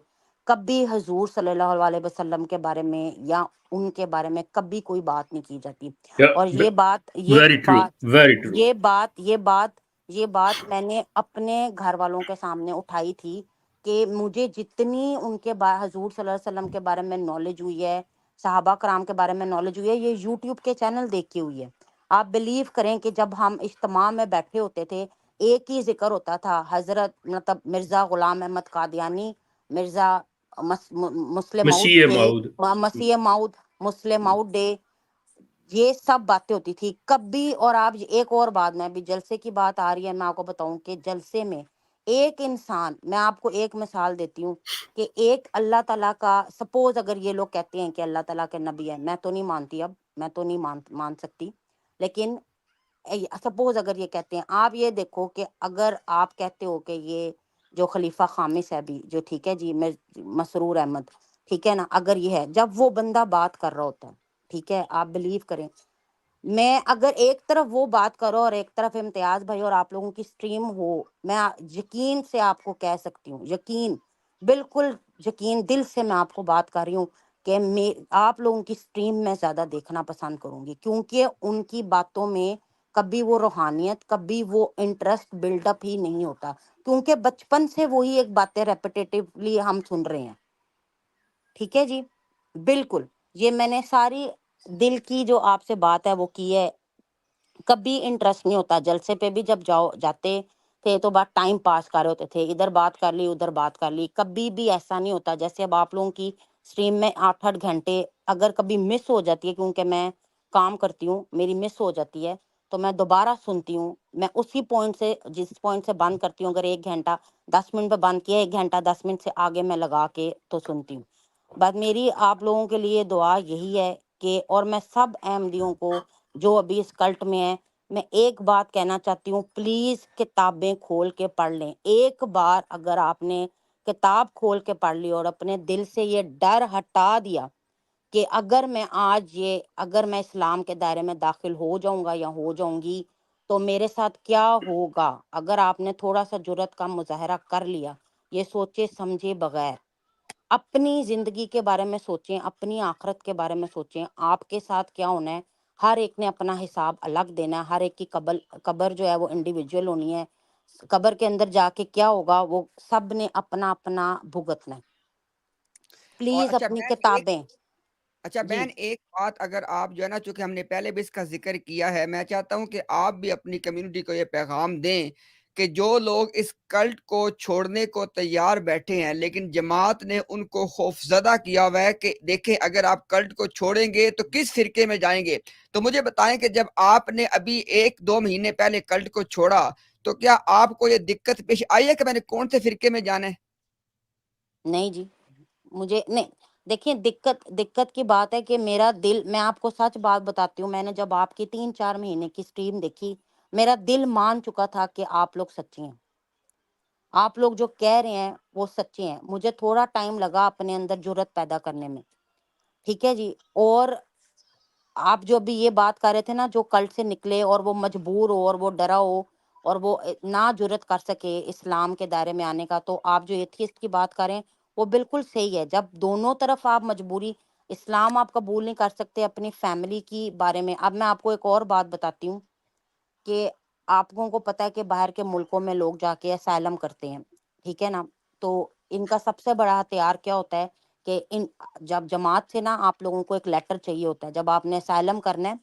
کبھی حضور صلی اللہ علیہ وسلم کے بارے میں یا ان کے بارے میں کبھی کوئی بات نہیں کی جاتی. اور یہ بات ویری ٹرو، ویری ٹرو. یہ بات میں نے اپنے گھر والوں کے سامنے اٹھائی تھی کہ مجھے جتنی ان کے حضور صلی اللہ علیہ وسلم کے بارے میں نالج ہوئی ہے، صحابہ کرام کے بارے میں نالج ہوئی ہے، یہ یوٹیوب کے چینل دیکھ کے ہوئی ہے. آپ بلیو کریں کہ جب ہم اجتماع میں بیٹھے ہوتے تھے ایک ہی ذکر ہوتا تھا، حضرت مطلب مرزا غلام احمد قادیانی، مرزا مسلم ماؤد مسیح ڈے، ماؤد. مسیح ماؤد، مسلم ماؤد ڈے، یہ سب باتیں ہوتی تھی کبھی. اور آپ ایک اور بات، میں ابھی جلسے کی بات آ رہی ہے، میں آپ کو بتاؤں کہ جلسے میں ایک انسان، میں آپ کو ایک مثال دیتی ہوں کہ ایک اللہ تعالیٰ کا، سپوز اگر یہ لوگ کہتے ہیں کہ اللہ تعالیٰ کے نبی ہے، میں تو نہیں مانتی، اب میں تو نہیں مان سکتی، لیکن سپوز اگر یہ کہتے ہیں، آپ یہ دیکھو کہ اگر آپ کہتے ہو کہ یہ جو خلیفہ خامس ہے ابھی جو، ٹھیک ہے جی، مسرور احمد، ٹھیک ہے نا، اگر یہ ہے، جب وہ بندہ بات کر رہا ہوتا ہے، ٹھیک ہے، آپ بلیو کریں، میں اگر ایک طرف وہ بات کرو اور ایک طرف امتیاز بھائی اور آپ لوگوں کی سٹریم ہو، میں یقین سے آپ کو کہہ سکتی ہوں، یقین، بالکل یقین، دل سے میں آپ کو بات کر رہی ہوں کہ آپ لوگوں کی سٹریم میں زیادہ دیکھنا پسند کروں گی، کیونکہ ان کی باتوں میں کبھی وہ روحانیت، کبھی وہ انٹرسٹ بلڈ اپ ہی نہیں ہوتا، کیونکہ بچپن سے وہی ایک باتیں ریپیٹیٹیولی ہم سن رہے ہیں. ٹھیک ہے جی، بالکل، یہ میں نے ساری دل کی جو آپ سے بات ہے وہ کی ہے. کبھی انٹرسٹ نہیں ہوتا. جلسے پہ بھی جب جاتے تھے تو بات ٹائم پاس کر رہے ہوتے تھے، ادھر بات کر لی ادھر بات کر لی. کبھی بھی ایسا نہیں ہوتا جیسے اب آپ لوگوں کی سٹریم میں 8 گھنٹے اگر کبھی مس ہو جاتی ہے، کیونکہ میں کام کرتی ہوں، میری مس ہو جاتی ہے تو میں دوبارہ سنتی ہوں. میں اسی پوائنٹ سے، جس پوائنٹ سے بند کرتی ہوں، اگر 1 گھنٹہ 10 منٹ پہ بند کیا، 1 گھنٹہ 10 منٹ سے آگے میں لگا کے تو سنتی ہوں. بات میری آپ لوگوں کے لیے دعا یہی ہے کہ، اور میں سب احمدیوں کو جو ابھی اس کلٹ میں ہیں، میں ایک بات کہنا چاہتی ہوں، پلیز کتابیں کھول کے پڑھ لیں. ایک بار اگر آپ نے کتاب کھول کے پڑھ لی اور اپنے دل سے یہ ڈر ہٹا دیا کہ اگر میں اسلام کے دائرے میں داخل ہو جاؤں گا یا ہو جاؤں گی تو میرے ساتھ کیا ہوگا، اگر آپ نے تھوڑا سا جرأت کا مظاہرہ کر لیا، یہ سوچے سمجھے بغیر اپنی زندگی کے بارے میں سوچیں، اپنی آخرت کے بارے میں سوچیں، آپ کے ساتھ کیا ہونا ہے. ہر ایک نے اپنا حساب الگ دینا ہے، ہر ایک کی قبر جو ہے وہ انڈیویجول ہونی ہے. قبر کے اندر جا کے کیا ہوگا وہ سب نے اپنا اپنا بھگتنا ہے. پلیز اچھا اپنی بہن کتابیں. اچھا جی بہن ایک بات اگر آپ جو ہے نا، چونکہ ہم نے پہلے بھی اس کا ذکر کیا ہے، میں چاہتا ہوں کہ آپ بھی اپنی کمیونٹی کو یہ پیغام دیں کہ جو لوگ اس کلٹ کو چھوڑنے کو تیار بیٹھے ہیں لیکن جماعت نے ان کو خوفزدہ کیا ہوا ہے کہ دیکھیں اگر آپ کلٹ کو چھوڑیں گے تو کس فرقے میں جائیں گے. تو مجھے بتائیں کہ جب آپ نے ابھی 1-2 مہینے پہلے کلٹ کو چھوڑا تو کیا آپ کو یہ دقت پیش آئی ہے کہ میں نے کون سے فرقے میں جانا ہے؟ نہیں جی، مجھے نہیں. دیکھیں دقت کی بات ہے کہ میرا دل، میں آپ کو سچ بات بتاتی ہوں، میں نے جب آپ کی 3-4 مہینے کی سٹریم دیکھی، میرا دل مان چکا تھا کہ آپ لوگ سچے ہیں، آپ لوگ جو کہہ رہے ہیں وہ سچے ہیں. مجھے تھوڑا ٹائم لگا اپنے اندر جرت پیدا کرنے میں، ٹھیک ہے جی. اور آپ جو ابھی یہ بات کر رہے تھے نا، جو کلٹ سے نکلے اور وہ مجبور ہو اور وہ ڈرا ہو اور وہ نہ جرت کر سکے اسلام کے دائرے میں آنے کا، تو آپ جو ایتھیسٹ کی بات کریں وہ بالکل صحیح ہے. جب دونوں طرف آپ مجبوری، اسلام آپ قبول نہیں کر سکتے اپنی فیملی کی بارے میں. اب میں آپ کو ایک اور بات بتاتی ہوں کہ آپ کو پتہ ہے کہ باہر کے ملکوں میں لوگ جا کے اسائلم کرتے ہیں، ٹھیک ہے نا. تو ان کا سب سے بڑا ہتھیار کیا ہوتا ہے کہ جب جماعت سے نا آپ لوگوں کو ایک لیٹر چاہیے ہوتا ہے، جب آپ نے اسائلم کرنا ہے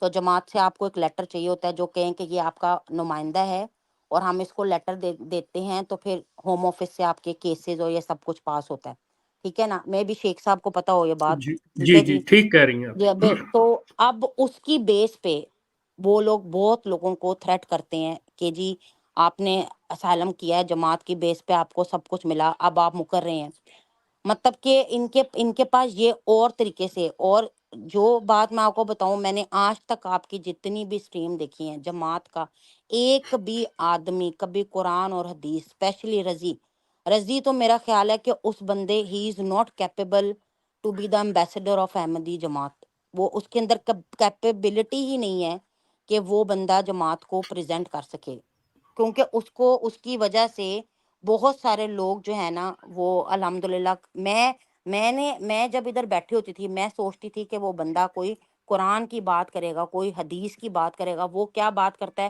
تو جماعت سے آپ کو ایک لیٹر چاہیے ہوتا ہے جو کہیں کہ یہ آپ کا نمائندہ ہے اور ہم اس کو لیٹر دیتے ہیں، تو پھر ہوم آفس سے آپ کے کیسز اور یہ سب کچھ پاس ہوتا ہے، ٹھیک ہے نا. میں بھی شیخ صاحب کو پتہ ہو یہ بات، جی ٹھیک جی ہے جی جی. ٹھیک کہہ رہی ہیں آپ. تو اب اس کی بیس پہ وہ لوگ بہت لوگوں کو تھریٹ کرتے ہیں کہ جی آپ نے اسائلم کیا ہے، جماعت کی بیس پہ آپ کو سب کچھ ملا، اب آپ مکر رہے ہیں. مطلب کہ ان کے پاس یہ اور طریقے سے. اور جو بات میں آپ کو بتاؤں، میں نے آج تک آپ کی جتنی بھی سٹریم دیکھی ہیں جماعت کا، ایک بھی آدمی کبھی قرآن اور حدیث، اسپیشلی رضی تو میرا خیال ہے کہ اس بندے ہی is not capable to be the ambassador of Ahmadi Jamaat. وہ اس کے اندر کیپیبلٹی ہی نہیں ہے کہ وہ بندہ جماعت کو پریزنٹ کر سکے، کیونکہ اس کی وجہ سے بہت سارے لوگ جو ہے نا وہ الحمدللہ. میں جب ادھر بیٹھی ہوتی تھی میں سوچتی تھی کہ وہ بندہ کوئی قرآن کی بات کرے گا، کوئی حدیث کی بات کرے گا. وہ کیا بات کرتا ہے،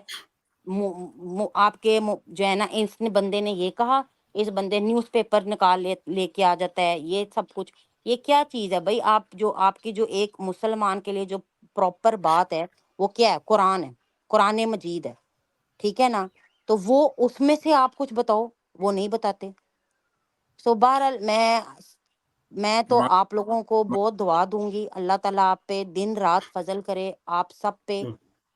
آپ کے جو ہے نا اس بندے نے یہ کہا، اس بندے نیوز پیپر نکال لے کے آ جاتا ہے، یہ سب کچھ. یہ کیا چیز ہے بھائی؟ آپ کی جو ایک مسلمان کے لیے جو پراپر بات ہے وہ کیا ہے؟ قرآن ہے، قرآن مجید ہے، ٹھیک ہے نا. تو وہ اس میں سے آپ کچھ بتاؤ، وہ نہیں بتاتے. سو بہرحال میں تو ما- آپ لوگوں کو ما- بہت دعا دوں گی، اللہ تعالیٰ آپ پہ دن رات فضل کرے، آپ سب پہ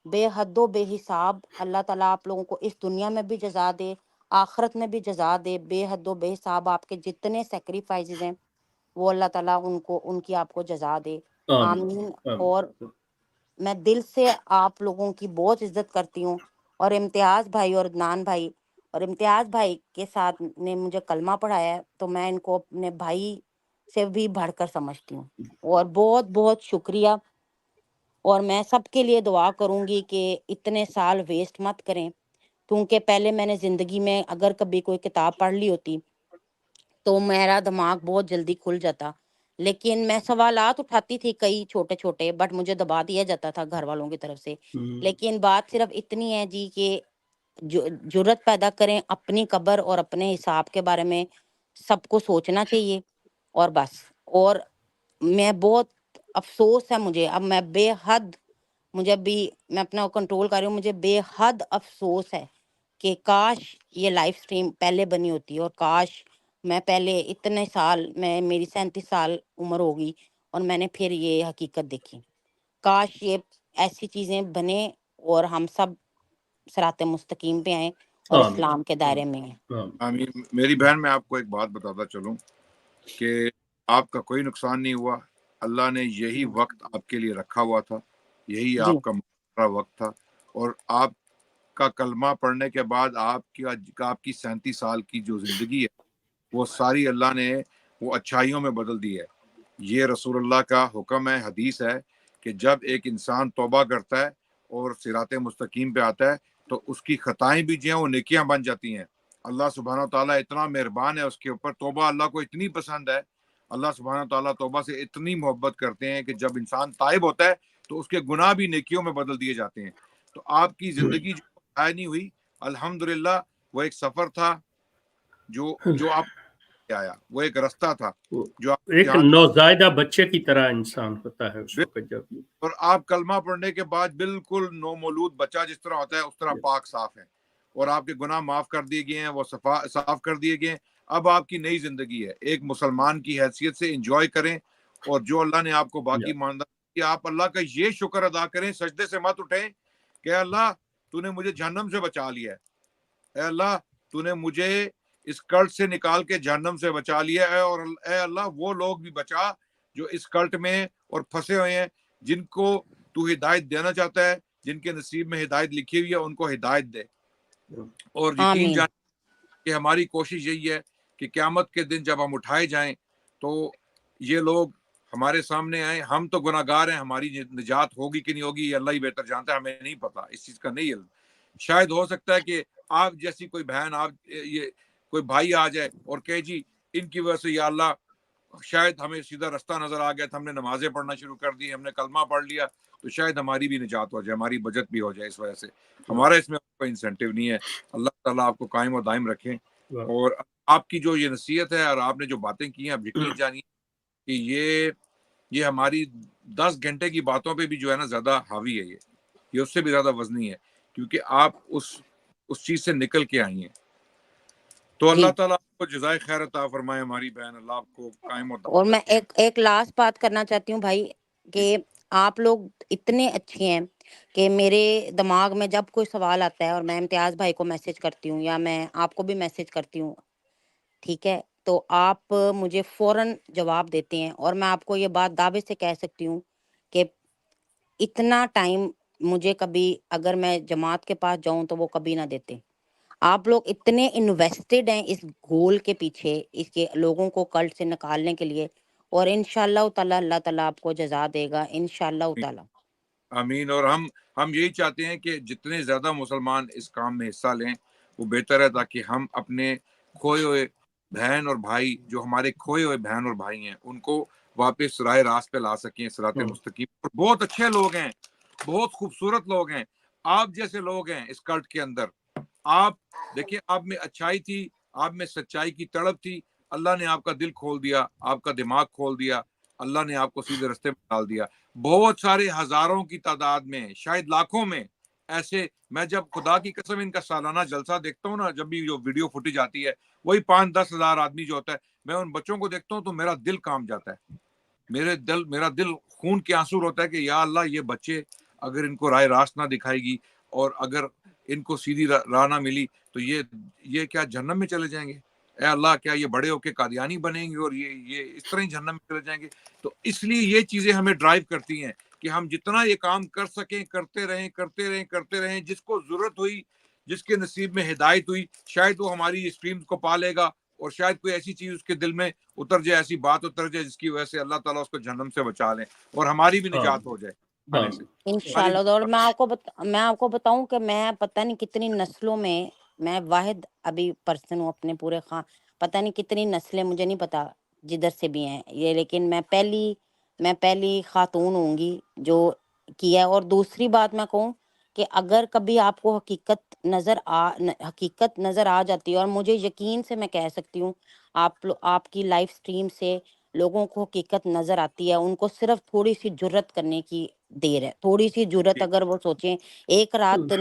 بے حد و بے حساب. اللہ تعالیٰ آپ لوگوں کو اس دنیا میں بھی جزا دے، آخرت میں بھی جزا دے. بے حد و بے حساب آپ کے جتنے سیکریفائسز ہیں وہ اللہ تعالیٰ ان کی آپ کو جزا دے. آمین آمین. اور آمین. میں دل سے آپ لوگوں کی بہت عزت کرتی ہوں. اور امتیاز بھائی اور عدنان بھائی، اور امتیاز بھائی کے ساتھ نے مجھے کلمہ پڑھایا ہے تو میں ان کو اپنے بھائی سے بھی بڑھ کر سمجھتی ہوں. اور بہت بہت شکریہ. اور میں سب کے لیے دعا کروں گی کہ اتنے سال ویسٹ مت کریں، کیونکہ پہلے میں نے زندگی میں اگر کبھی کوئی کتاب پڑھ لی ہوتی تو میرا دماغ بہت جلدی کھل جاتا. لیکن میں سوالات اٹھاتی تھی کئی چھوٹے چھوٹے، بٹ مجھے دبا دیا جاتا تھا گھر والوں کی طرف سے. لیکن بات صرف اتنی ہے جی کہ جرت پیدا کریں اپنی قبر اور اپنے حساب کے بارے میں، سب کو سوچنا چاہیے. اور بس. اور میں بہت افسوس ہے مجھے، اب میں بے حد، مجھے بھی میں اپنا کنٹرول کر رہی ہوں، مجھے بے حد افسوس ہے کہ کاش یہ لائف سٹریم پہلے بنی ہوتی، اور کاش میں پہلے اتنے سال، میری 37 سال عمر ہوگی اور میں نے پھر یہ حقیقت دیکھی. کاش یہ ایسی چیزیں بنے اور ہم سب صراط مستقیم پہ آئیں اور آمین اسلام کے دائرے میں ہیں. آمین. آمین. میری بہن میں آپ کو ایک بات بتاتا چلوں کہ آپ کا کوئی نقصان نہیں ہوا. اللہ نے یہی وقت آپ کے لیے رکھا ہوا تھا، یہی جی آپ کا مقررہ وقت تھا. اور آپ کا کلمہ پڑھنے کے بعد آپ کی 37 سال کی جو زندگی ہے وہ ساری اللہ نے وہ اچھائیوں میں بدل دی ہے. یہ رسول اللہ کا حکم ہے، حدیث ہے کہ جب ایک انسان توبہ کرتا ہے اور صراط مستقیم پہ آتا ہے تو اس کی خطائیں بھی جو ہیں وہ نیکیاں بن جاتی ہیں. اللہ سبحانہ و تعالیٰ اتنا مہربان ہے اس کے اوپر. توبہ اللہ کو اتنی پسند ہے، اللہ سبحانہ و تعالیٰ توبہ سے اتنی محبت کرتے ہیں کہ جب انسان تائب ہوتا ہے تو اس کے گناہ بھی نیکیوں میں بدل دیے جاتے ہیں. تو آپ کی زندگی جو ضائع نہیں ہوئی، الحمدللہ. وہ ایک سفر تھا جو آپ آیا, وہ ایک رستہ تھا جو آپ ایک جہاں نوزائیدہ بچے کی طرح انسان ہوتا ہے اس وقت جب اور آپ کلمہ پڑھنے کے بعد بالکل نومولود بچہ جس طرح ہوتا ہے اس طرح پاک صاف ہے, اور آپ کے گناہ معاف کر دیے گئے ہیں, وہ صاف کر دیے گئے ہیں. اب آپ کی نئی زندگی ہے, ایک مسلمان کی حیثیت سے انجوائے کریں, اور جو اللہ نے آپ کو باقی ماندہ کہ آپ اللہ کا یہ شکر ادا کریں, سجدے سے مت اٹھیں کہ اللہ تو نے مجھے جہنم سے بچا لیا ہے, اے اللہ تو نے مجھے اس کلٹ سے نکال کے جہنم سے بچا لیا ہے, اور اے اللہ وہ لوگ بھی بچا جو اس کلٹ میں اور پھنسے ہوئے ہیں, جن کو تو ہدایت دینا چاہتا ہے, جن کے نصیب میں ہدایت لکھی ہوئی ہے ان کو ہدایت دے. اور یقین آمین. جان کہ ہماری کوشش یہی ہے کہ قیامت کے دن جب ہم اٹھائے جائیں تو یہ لوگ ہمارے سامنے آئیں. ہم تو گناہ گار ہیں, ہماری نجات ہوگی کہ نہیں ہوگی یہ اللہ ہی بہتر جانتا ہے, ہمیں نہیں پتا, اس چیز کا نہیں علم. شاید ہو سکتا ہے کہ آپ جیسی کوئی بہن, آپ یہ کوئی بھائی آ جائے اور کہے جی ان کی وجہ سے یا اللہ شاید ہمیں سیدھا رستہ نظر آ گیا تھا, ہم نے نمازیں پڑھنا شروع کر دی, ہم نے کلمہ پڑھ لیا, تو شاید ہماری بھی نجات ہو جائے, ہماری بچت بھی ہو جائے. اس وجہ سے ہمارا اس میں کوئی انسینٹیو نہیں ہے. اللہ تعالیٰ آپ کو قائم و دائم رکھیں. اور آپ کی جو یہ نصیحت ہے اور آپ نے جو باتیں کی ہیں, آپ یقین جانیے کہ یہ ہماری 10 گھنٹے کی باتوں پہ بھی جو ہے نا زیادہ حاوی ہے, یہ اس سے بھی زیادہ وزنی ہے, کیونکہ آپ اس چیز سے نکل کے آئی ہیں. تو اللہ تعالیٰ آپ کو جزائے خیر عطا فرمائے ہماری بہن, اللہ آپ کو قائم و دائم. اور میں ایک لاسٹ بات کرنا چاہتی ہوں بھائی, کہ آپ لوگ اتنے اچھے ہیں کہ میرے دماغ میں جب کوئی سوال آتا ہے اور میں امتیاز بھائی کو میسج کرتی ہوں یا میں آپ کو بھی میسج کرتی ہوں, ٹھیک ہے, تو آپ مجھے فوراً جواب دیتے ہیں. اور میں آپ کو یہ بات دعوے سے کہہ سکتی ہوں کہ اتنا ٹائم مجھے کبھی اگر میں جماعت کے پاس جاؤں تو وہ کبھی نہ دیتے. آپ لوگ اتنے انویسٹڈ ہیں اس گول کے پیچھے, اس کے لوگوں کو کلٹ سے نکالنے کے لیے, اور انشاءاللہ تعالیٰ اللہ تعالیٰ آپ کو جزا دے گا انشاءاللہ تعالیٰ. آمین. اور ہم یہی چاہتے ہیں کہ جتنے زیادہ مسلمان اس کام میں حصہ لیں وہ بہتر ہے, تاکہ ہم اپنے کھوئے ہوئے بہن اور بھائی, جو ہمارے کھوئے ہوئے بہن اور بھائی ہیں, ان کو واپس راہ راست پہ لا سکیں, صراط مستقیم. اور بہت اچھے لوگ ہیں, بہت خوبصورت لوگ ہیں, آپ جیسے لوگ ہیں اس کلٹ کے اندر. آپ دیکھیں, آپ میں اچھائی تھی, آپ میں سچائی کی تڑپ تھی, اللہ نے آپ کا دل کھول دیا, آپ کا دماغ کھول دیا, اللہ نے آپ کو سیدھے رستے میں ڈال دیا. بہت سارے ہزاروں کی تعداد میں, شاید لاکھوں میں ایسے, میں جب خدا کی قسم ان کا سالانہ جلسہ دیکھتا ہوں نا, جب بھی جو ویڈیو فوٹیج آتی ہے, وہی 5-10 ہزار آدمی جو ہوتا ہے, میں ان بچوں کو دیکھتا ہوں تو میرا دل کام جاتا ہے. میرا دل خون کے آنسو ہوتا ہے کہ یا اللہ یہ بچے اگر ان کو راہ راست نہ دکھائے گی, اور اگر ان کو سیدھی راہ نہ ملی, تو یہ کیا جہنم میں چلے جائیں گے؟ اے اللہ, کیا یہ بڑے ہو کے قادیانی بنیں گے اور یہ اس طرح ہی جہنم میں چلے جائیں گے؟ تو اس لیے یہ چیزیں ہمیں ڈرائیو کرتی ہیں کہ ہم جتنا یہ کام کر سکیں کرتے رہیں. جس کو ضرورت ہوئی, جس کے نصیب میں ہدایت ہوئی, شاید وہ ہماری اسٹریمز کو پا لے گا, اور شاید کوئی ایسی چیز اس کے دل میں اتر جائے, ایسی بات اتر جائے جس کی وجہ سے اللہ تعالیٰ اس کو جہنم سے بچا لیں اور ہماری بھی نجات ہو جائے. انشاءاللہ. اور میں آپ کو بتاؤں کہ میں پتہ نہیں کتنی نسلوں میں واحد ابھی پرسن ہوں اپنے پورے پتہ نہیں کتنی نسلیں, مجھے نہیں پتا جدھر سے بھی ہیں یہ, لیکن میں پہلی خاتون ہوں گی جو کیا. اور دوسری بات میں کہوں کہ اگر کبھی آپ کو حقیقت نظر آ جاتی ہے, اور مجھے یقین سے میں کہہ سکتی ہوں آپ کی لائف سٹریم سے لوگوں کو حقیقت نظر آتی ہے, ان کو صرف تھوڑی سی جرت کرنے کی دیر ہے, تھوڑی سی جرت. اگر وہ سوچیں ایک رات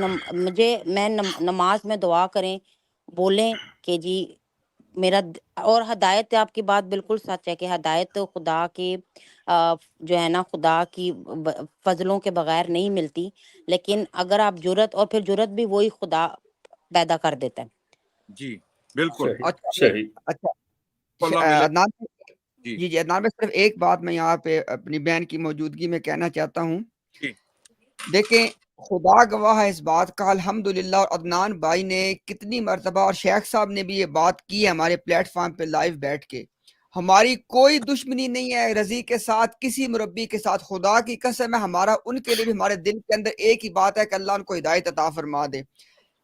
میں نماز میں دعا کریں, بولیں کہ جی میرا, اور ہدایت, آپ کی بات بالکل سچ ہے کہ ہدایت خدا کی جو ہے نا, خدا کی فضلوں کے بغیر نہیں ملتی, لیکن اگر آپ جرت, اور پھر جرت بھی وہی خدا پیدا کر دیتا ہے. جی بالکل صحیح. اچھا عدنان جی عدنان میں صرف ایک بات میں یہاں پہ اپنی بہن کی موجودگی میں کہنا چاہتا ہوں. دیکھیں, خدا گواہ ہے اس بات کا الحمدللہ, اور عدنان بھائی نے کتنی مرتبہ, اور شیخ صاحب نے بھی یہ بات کی ہے ہمارے پلیٹ فارم پہ لائیو بیٹھ کے, ہماری کوئی دشمنی نہیں ہے رضی کے ساتھ, کسی مربی کے ساتھ. خدا کی قسم ہے, ہمارا ان کے لیے بھی ہمارے دل کے اندر ایک ہی بات ہے کہ اللہ ان کو ہدایت عطا فرما دے.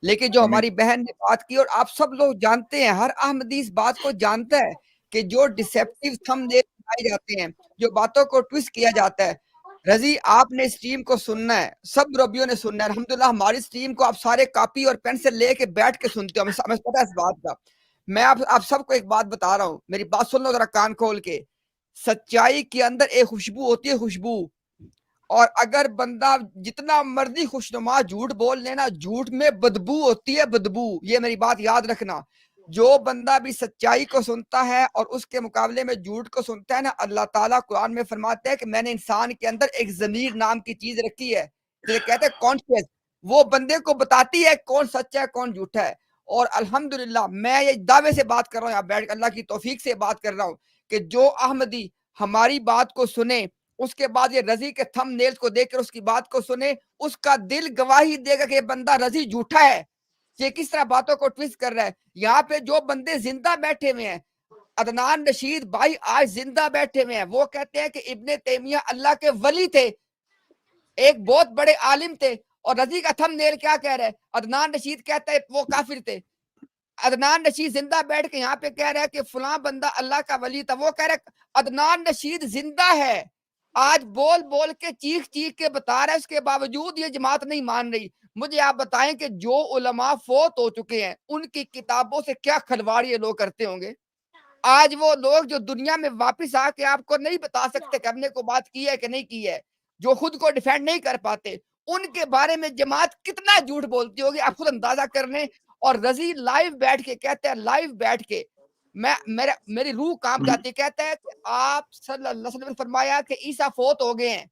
لیکن جو ہماری بہن نے بات کی, اور آپ سب لوگ جانتے ہیں, ہر احمدی اس بات کو جانتا ہے کہ جو ڈسیپٹیو تھم بنائے جاتے ہیں, جو باتوں کو ٹویسٹ کیا جاتا ہے, رضی آپ نے اسٹریم کو سننا ہے, سب ربیوں نے سننا ہے. الحمدللہ ہماری اسٹریم کو آپ سارے کاپی اور پینسل لے کے بیٹھ کے سنتے ہو, ہمیں پتہ ہے اس بات کا. میں آپ سب کو ایک بات بتا رہا ہوں, میری بات سن لو ذرا کان کھول کے. سچائی کے اندر ایک خوشبو ہوتی ہے, خوشبو. اور اگر بندہ جتنا مرضی خوشنما جھوٹ بول لینا, جھوٹ میں بدبو ہوتی ہے, بدبو. یہ میری بات یاد رکھنا. جو بندہ بھی سچائی کو سنتا ہے اور اس کے مقابلے میں جھوٹ کو سنتا ہے نا, اللہ تعالیٰ قرآن میں فرماتے ہیں کہ میں نے انسان کے اندر ایک ضمیر نام کی چیز رکھی ہے, جسے کہتے ہیں کانشیس. وہ بندے کو بتاتی ہے کون سچا ہے کون جھوٹا ہے. اور الحمدللہ میں یہ دعوے سے بات کر رہا ہوں, یہاں بیٹھ اللہ کی توفیق سے بات کر رہا ہوں کہ جو احمدی ہماری بات کو سنے, اس کے بعد یہ رضی کے تھم نیل کو دیکھ کر اس کی بات کو سنے, اس کا دل گواہی دے گا کہ یہ بندہ رضی جھوٹا ہے. یہ کس طرح باتوں کو ٹویسٹ کر رہا ہے. یہاں پہ جو بندے زندہ بیٹھے ہوئے ہیں, عدنان رشید بھائی آج زندہ بیٹھے ہوئے ہیں, وہ کہتے ہیں کہ ابن تیمیہ اللہ کے ولی تھے, ایک بہت بڑے عالم تھے. اور رضی کا تھم نیل کیا کہہ رہا ہے؟ عدنان رشید کہتا ہے وہ کافر تھے. عدنان رشید زندہ بیٹھ کے یہاں پہ کہہ رہا ہے کہ فلاں بندہ اللہ کا ولی تھا. وہ کہہ رہا ہے عدنان رشید زندہ ہے, آج بول بول کے چیخ چیخ کے بتا رہا ہے, اس کے باوجود یہ جماعت نہیں مان رہی. مجھے آپ بتائیں کہ جو علماء فوت ہو چکے ہیں ان کی کتابوں سے کیا کھلواڑ یہ لوگ کرتے ہوں گے. آج وہ لوگ جو دنیا میں واپس آ کے آپ کو نہیں بتا سکتے کہ ہم نے کوئی بات کی ہے کہ نہیں کی ہے, جو خود کو ڈیفینڈ نہیں کر پاتے, ان کے بارے میں جماعت کتنا جھوٹ بولتی ہوگی آپ خود اندازہ کر لیں. اور رضی لائیو بیٹھ کے کہتے ہیں, لائیو بیٹھ کے میری روح کانپ جاتی ہے, کہتا ہے کہ آپ صلی اللہ علیہ وسلم نے فرمایا کہ عیسیٰ فوت ہو گئے ہیں,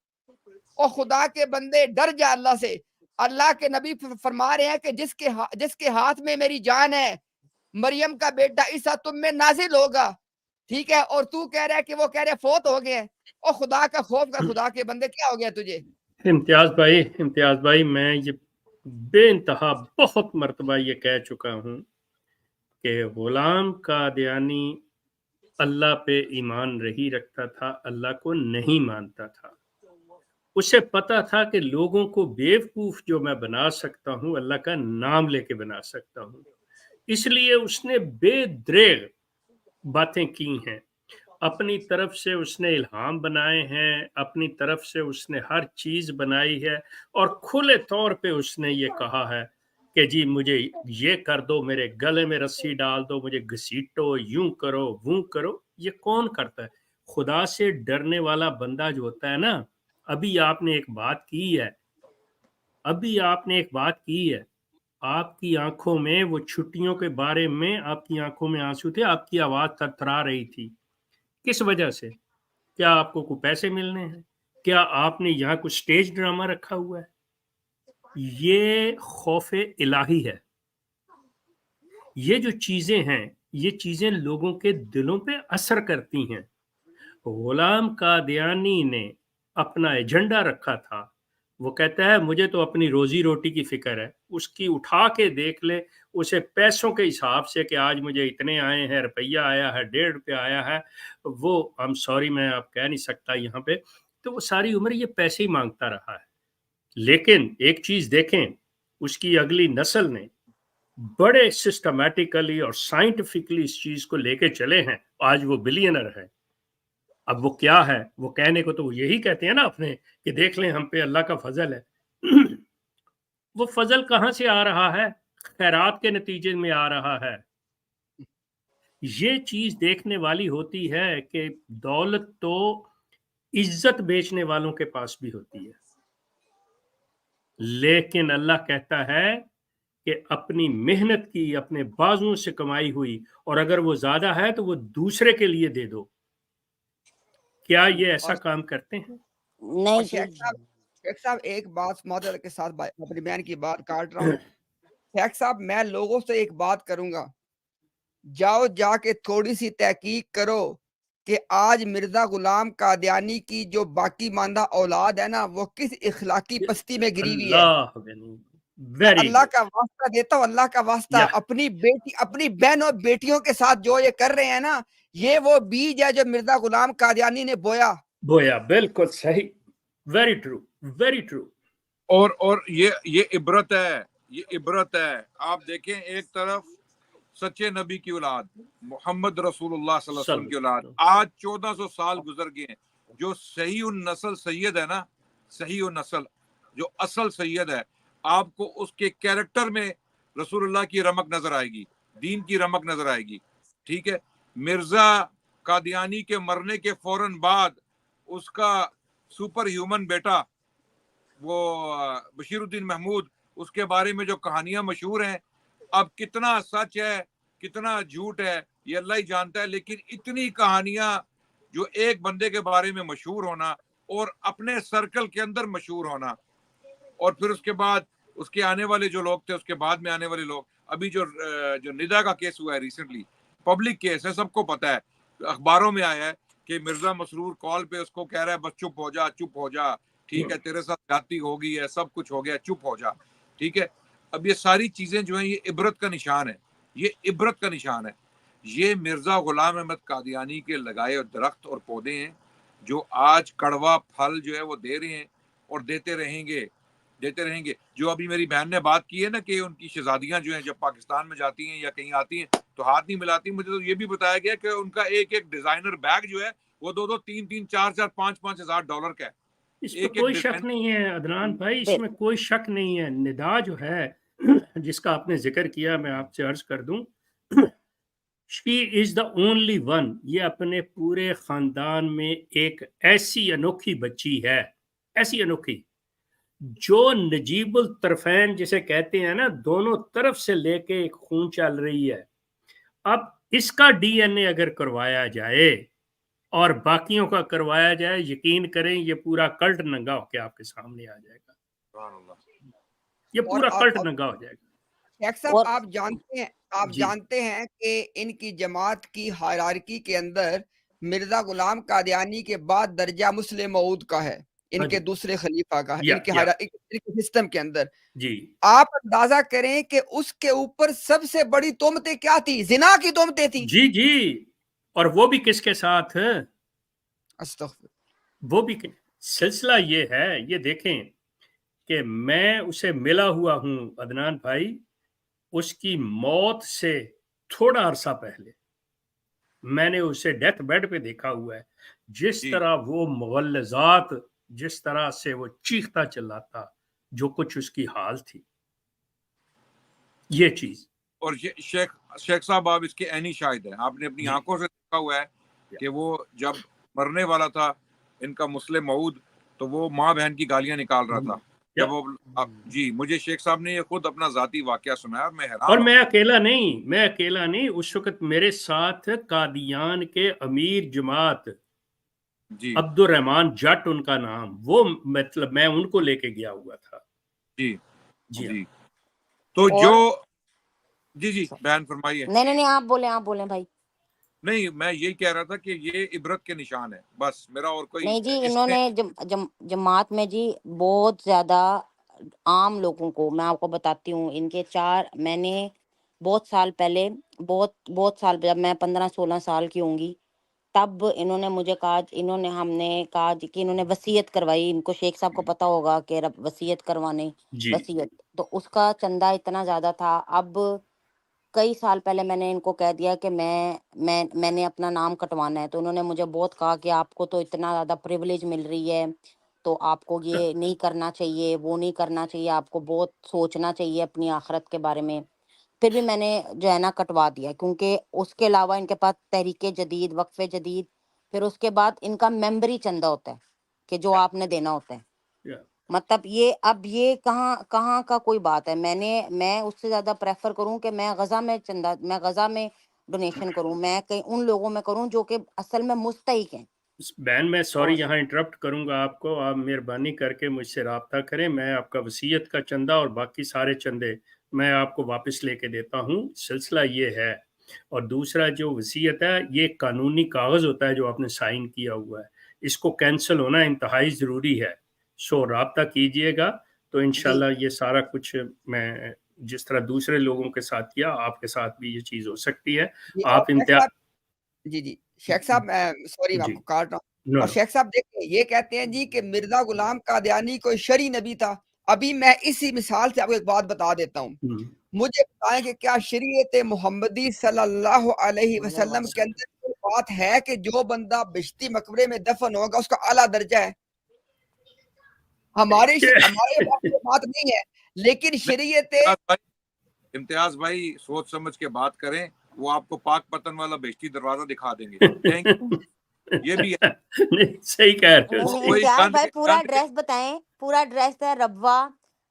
اور خدا کے بندے ڈر جا اللہ سے. اللہ کے نبی فرما رہے ہیں کہ جس کے ہاتھ میں میری جان ہے, مریم کا بیٹا عیسیٰ تم میں نازل ہوگا, ٹھیک ہے, اور تو کہہ رہا ہے کہ وہ کہہ رہے فوت ہو گئے ہیں. اور خدا کا خوف کر, خدا کے بندے کیا ہو گیا تجھے؟ امتیاز بھائی میں یہ بے انتہا بہت مرتبہ یہ کہہ چکا ہوں کہ غلام قادیانی اللہ پہ ایمان نہیں رکھتا تھا, اللہ کو نہیں مانتا تھا. اسے پتا تھا کہ لوگوں کو بیوقوف جو میں بنا سکتا ہوں اللہ کا نام لے کے بنا سکتا ہوں, اس لیے اس نے بے دریغ باتیں کی ہیں. اپنی طرف سے اس نے الہام بنائے ہیں, اپنی طرف سے اس نے ہر چیز بنائی ہے, اور کھلے طور پہ اس نے یہ کہا ہے کہ جی مجھے یہ کر دو, میرے گلے میں رسی ڈال دو, مجھے گھسیٹو, یوں کرو ووں کرو. یہ کون کرتا ہے؟ خدا سے ڈرنے والا بندہ جو ہوتا ہے نا. ابھی آپ نے ایک بات کی ہے, آپ کی آنکھوں میں وہ چھٹیوں کے بارے میں آپ کی آنکھوں میں آنسو تھے, آپ کی آواز تھرتھرا رہی تھی. کس وجہ سے؟ کیا آپ کو کوئی پیسے ملنے ہیں؟ کیا آپ نے یہاں کوئی سٹیج ڈرامہ رکھا ہوا ہے؟ یہ خوف الہی ہے. یہ جو چیزیں ہیں, یہ چیزیں لوگوں کے دلوں پہ اثر کرتی ہیں. غلام قادیانی نے اپنا ایجنڈا رکھا تھا, وہ کہتا ہے مجھے تو اپنی روزی روٹی کی فکر ہے. اس کی اٹھا کے دیکھ لے, اسے پیسوں کے حساب سے کہ آج مجھے اتنے آئے ہیں, روپیہ آیا ہے, 1.5 روپیہ آیا ہے, وہ میں اب کہہ نہیں سکتا یہاں پہ, تو وہ ساری عمر یہ پیسے ہی مانگتا رہا ہے. لیکن ایک چیز دیکھیں, اس کی اگلی نسل نے بڑے سسٹمیٹیکلی اور سائنٹیفکلی اس چیز کو لے کے چلے ہیں, آج وہ بلینر ہے. اب وہ کیا ہے, وہ کہنے کو تو وہ یہی کہتے ہیں نا اپنے کہ دیکھ لیں ہم پہ اللہ کا فضل ہے. وہ فضل کہاں سے آ رہا ہے؟ خیرات کے نتیجے میں آ رہا ہے. یہ چیز دیکھنے والی ہوتی ہے کہ دولت تو عزت بیچنے والوں کے پاس بھی ہوتی ہے, لیکن اللہ کہتا ہے کہ اپنی محنت کی, اپنے بازوؤں سے کمائی ہوئی, اور اگر وہ زیادہ ہے تو وہ دوسرے کے لیے دے دو. کیا یہ ایسا کام کرتے ہیں؟ نہیں. شیخ صاحب ایک بات معذرت کے ساتھ اپنی بہن کی بات کاٹ رہا ہوں. شیخ صاحب میں لوگوں سے ایک بات کروں گا, جاؤ جا کے تھوڑی سی تحقیق کرو کہ آج مرزا غلام قادیانی کی جو باقی ماندہ اولاد ہے نا, وہ کس اخلاقی پستی میں گری ہوئی ہے. اللہ کا واسطہ دیتا ہوں, اللہ کا واسطہ, اپنی بہن اور بیٹیوں کے ساتھ جو یہ کر رہے ہیں نا, یہ وہ بیج ہے جو مرزا غلام قادیانی نے بویا. بالکل صحیح, ویری ٹرو, ویری ٹرو. اور یہ عبرت ہے, یہ عبرت ہے. آپ دیکھیں, ایک طرف سچے نبی کی اولاد, محمد رسول اللہ صلی اللہ علیہ وسلم کی اولاد, آج 1400 سال گزر گئے ہیں. جو صحیح النسل سید ہے نا, صحیح النسل جو اصل سید ہے, آپ کو اس کے کیریکٹر میں رسول اللہ کی رمق نظر آئے گی. دین کی رمق نظر آئے گی. ٹھیک ہے, مرزا قادیانی کے مرنے کے فوراً بعد اس کا سپر ہیومن بیٹا وہ بشیر الدین محمود, اس کے بارے میں جو کہانیاں مشہور ہیں, اب کتنا سچ ہے کتنا جھوٹ ہے یہ اللہ ہی جانتا ہے, لیکن اتنی کہانیاں جو ایک بندے کے بارے میں مشہور ہونا اور اپنے سرکل کے اندر مشہور ہونا, اور پھر اس کے بعد اس کے آنے والے جو لوگ تھے, اس کے بعد میں آنے والے لوگ, ابھی جو ندا کا کیس ہوا ہے ریسنٹلی, پبلک کیس ہے, سب کو پتا ہے, اخباروں میں آیا ہے کہ مرزا مسرور کال پہ اس کو کہہ رہا ہے بس چپ ہو جا, چپ ہو جا, ٹھیک ہے, تیرے ساتھ جاتی ہو گئی ہے, سب کچھ ہو گیا, چپ ہو جا. ٹھیک ہے, اب یہ ساری چیزیں جو ہیں یہ عبرت کا نشان ہے, یہ عبرت کا نشان ہے. یہ مرزا غلام احمد قادیانی کے لگائے درخت اور پودے ہیں جو آج کڑوا پھل جو ہے وہ دے رہے ہیں اور دیتے رہیں گے, دیتے رہیں گے. جو ابھی میری بہن نے بات کی ہے نا کہ ان کی شہزادیاں جو ہیں جب پاکستان میں جاتی ہیں یا کہیں آتی ہیں تو ہاتھ نہیں ملاتی, مجھے تو یہ بھی بتایا گیا کہ ان کا ایک ایک ڈیزائنر بیگ جو ہے وہ 2-2, 3-3, 4-4, 5-5 ہزار ڈالر کا ہے. اس میں کوئی شک نہیں ہے عدنان بھائی, اس میں کوئی شک نہیں ہے. ندا جو ہے جس کا آپ نے ذکر کیا, میں آپ سے عرض کر دوں, شی از دا اونلی ون, یہ اپنے پورے خاندان میں ایک ایسی انوکھی بچی ہے, ایسی انوکھی جو نجیب الطرفین جسے کہتے ہیں نا, دونوں طرف سے لے کے ایک خون چل رہی ہے. اب اس کا ڈی این اے اگر کروایا جائے اور باقیوں کا کروایا جائے, یقین کریں یہ پورا کلٹ ننگا ہو کے آپ کے سامنے آ جائے گا, یہ پورا کلٹ ننگا ہو جائے گا. شیخ صاحب آپ جانتے ہیں کہ ان کی جماعت کی ہائرارکی کے اندر مرزا غلام قادیانی کے بعد درجہ مسلم موعود کا ہے, ان کے دوسرے خلیفہ کا ہے, ان کے سسٹم کے اندر. جی آپ اندازہ کریں کہ اس کے اوپر سب سے بڑی تہمتیں کیا تھی؟ زنا کی تہمتیں تھی. جی جی, اور وہ بھی کس کے ساتھ؟ استغفر. وہ بھی سلسلہ یہ ہے, یہ دیکھیں کہ میں اسے ملا ہوا ہوں عدنان بھائی, اس کی موت سے تھوڑا عرصہ پہلے میں نے اسے ڈیتھ بیڈ پہ دیکھا ہوا ہے. جس طرح وہ مغلظات, جس طرح سے وہ چیختا چلاتا, جو کچھ اس کی حال تھی, یہ چیز. اور شیخ صاحب آپ اس کے عینی شاہد ہیں, آپ نے اپنی آنکھوں سے دیکھا ہوا ہے کہ وہ جب مرنے والا تھا ان کا مسلم موعود, تو وہ ماں بہن کی گالیاں نکال رہا تھا. جب وہ جی, مجھے شیخ صاحب نے یہ خود اپنا ذاتی واقعہ سنایا اور میں حیران. اور میں اکیلا نہیں, اس وقت میرے ساتھ قادیان کے امیر جماعت جی عبد الرحمان جٹ ان کا نام, وہ مطلب میں ان کو لے کے گیا ہوا تھا. جی جی جی. تو جو جی بیان فرمائیے. نہیں آپ بولیں بھائی. نہیں, میں یہی کہہ رہا تھا کہ یہ عبرت کے نشان ہے, بس میرا اور کوئی نہیں جی. انہوں نے جماعت میں جی بہت زیادہ عام لوگوں کو, میں آپ کو بتاتی ہوں, ان کے میں نے بہت سال پہلے, بہت سال, جب میں 15-16 سال کی ہوں گی, تب انہوں نے مجھے کہا, ہم نے کہا کہ انہوں نے وصیت کروائی. ان کو شیخ صاحب کو پتا ہوگا کہ وصیت کروانے, وصیت, تو اس کا چندہ اتنا زیادہ تھا. اب کئی سال پہلے میں نے ان کو کہہ دیا کہ میں نے اپنا نام کٹوانا ہے, تو انہوں نے مجھے بہت کہا کہ آپ کو تو اتنا زیادہ پریویلیج مل رہی ہے, تو آپ کو یہ نہیں کرنا چاہیے, وہ نہیں کرنا چاہیے, آپ کو بہت سوچنا چاہیے اپنی آخرت کے بارے میں. پھر بھی میں نے جو ہے نا کٹوا دیا, کیونکہ اس کے علاوہ ان کے پاس تحریک جدید, وقف جدید, پھر اس کے بعد ان کا ممبری چندہ ہوتا ہے کہ جو آپ نے دینا ہوتا ہے. مطلب یہ اب یہ کہاں کا کوئی بات ہے. میں اس سے زیادہ پریفر کروں کہ میں غزہ میں ڈونیشن کروں, میں کہیں ان لوگوں میں کروں جو کہ اصل میں مستحق ہیں. بہن میں سوری یہاں انٹرپٹ کروں گا آپ کو, آپ مہربانی کر کے مجھ سے رابطہ کریں, میں آپ کا وصیت کا چندہ اور باقی سارے چندے میں آپ کو واپس لے کے دیتا ہوں. سلسلہ یہ ہے, اور دوسرا جو وصیت ہے یہ قانونی کاغذ ہوتا ہے جو آپ نے سائن کیا ہوا ہے, اس کو کینسل ہونا انتہائی ضروری ہے. سو رابطہ کیجئے گا تو انشاءاللہ یہ سارا کچھ, میں جس طرح دوسرے لوگوں کے ساتھ کیا, آپ کے ساتھ بھی یہ چیز ہو سکتی ہے. آپ جی شیخ صاحب, میں سوری آپ کو کاٹ رہا ہوں. اور شیخ صاحب دیکھیں, یہ کہتے ہیں جی کہ مرزا غلام قادیانی کوئی شرعی نبی تھا. ابھی میں اسی مثال سے آپ کو ایک بات بتا دیتا ہوں. مجھے بتائیں کہ کیا شریعت محمدی صلی اللہ علیہ وسلم کے اندر کوئی بات ہے کہ جو بندہ بشتی مقبرے میں دفن ہوگا اس کا اعلیٰ درجہ ہے؟ ہمارے بات نہیں ہے, لیکن شریعت امتیاز بھائی سوچ سمجھ کے بات کریں, وہ آپ کو پاک پتن والا بہشتی دروازہ دکھا دیں گے. Thank you. یہ بھی ہے. نہیں صحیح کہہ رہے ہو. نہیں، وہی امتیاز چاند بھائی کے پورا چاند کے ایڈریس بتائیں. پورا ایڈریس ہے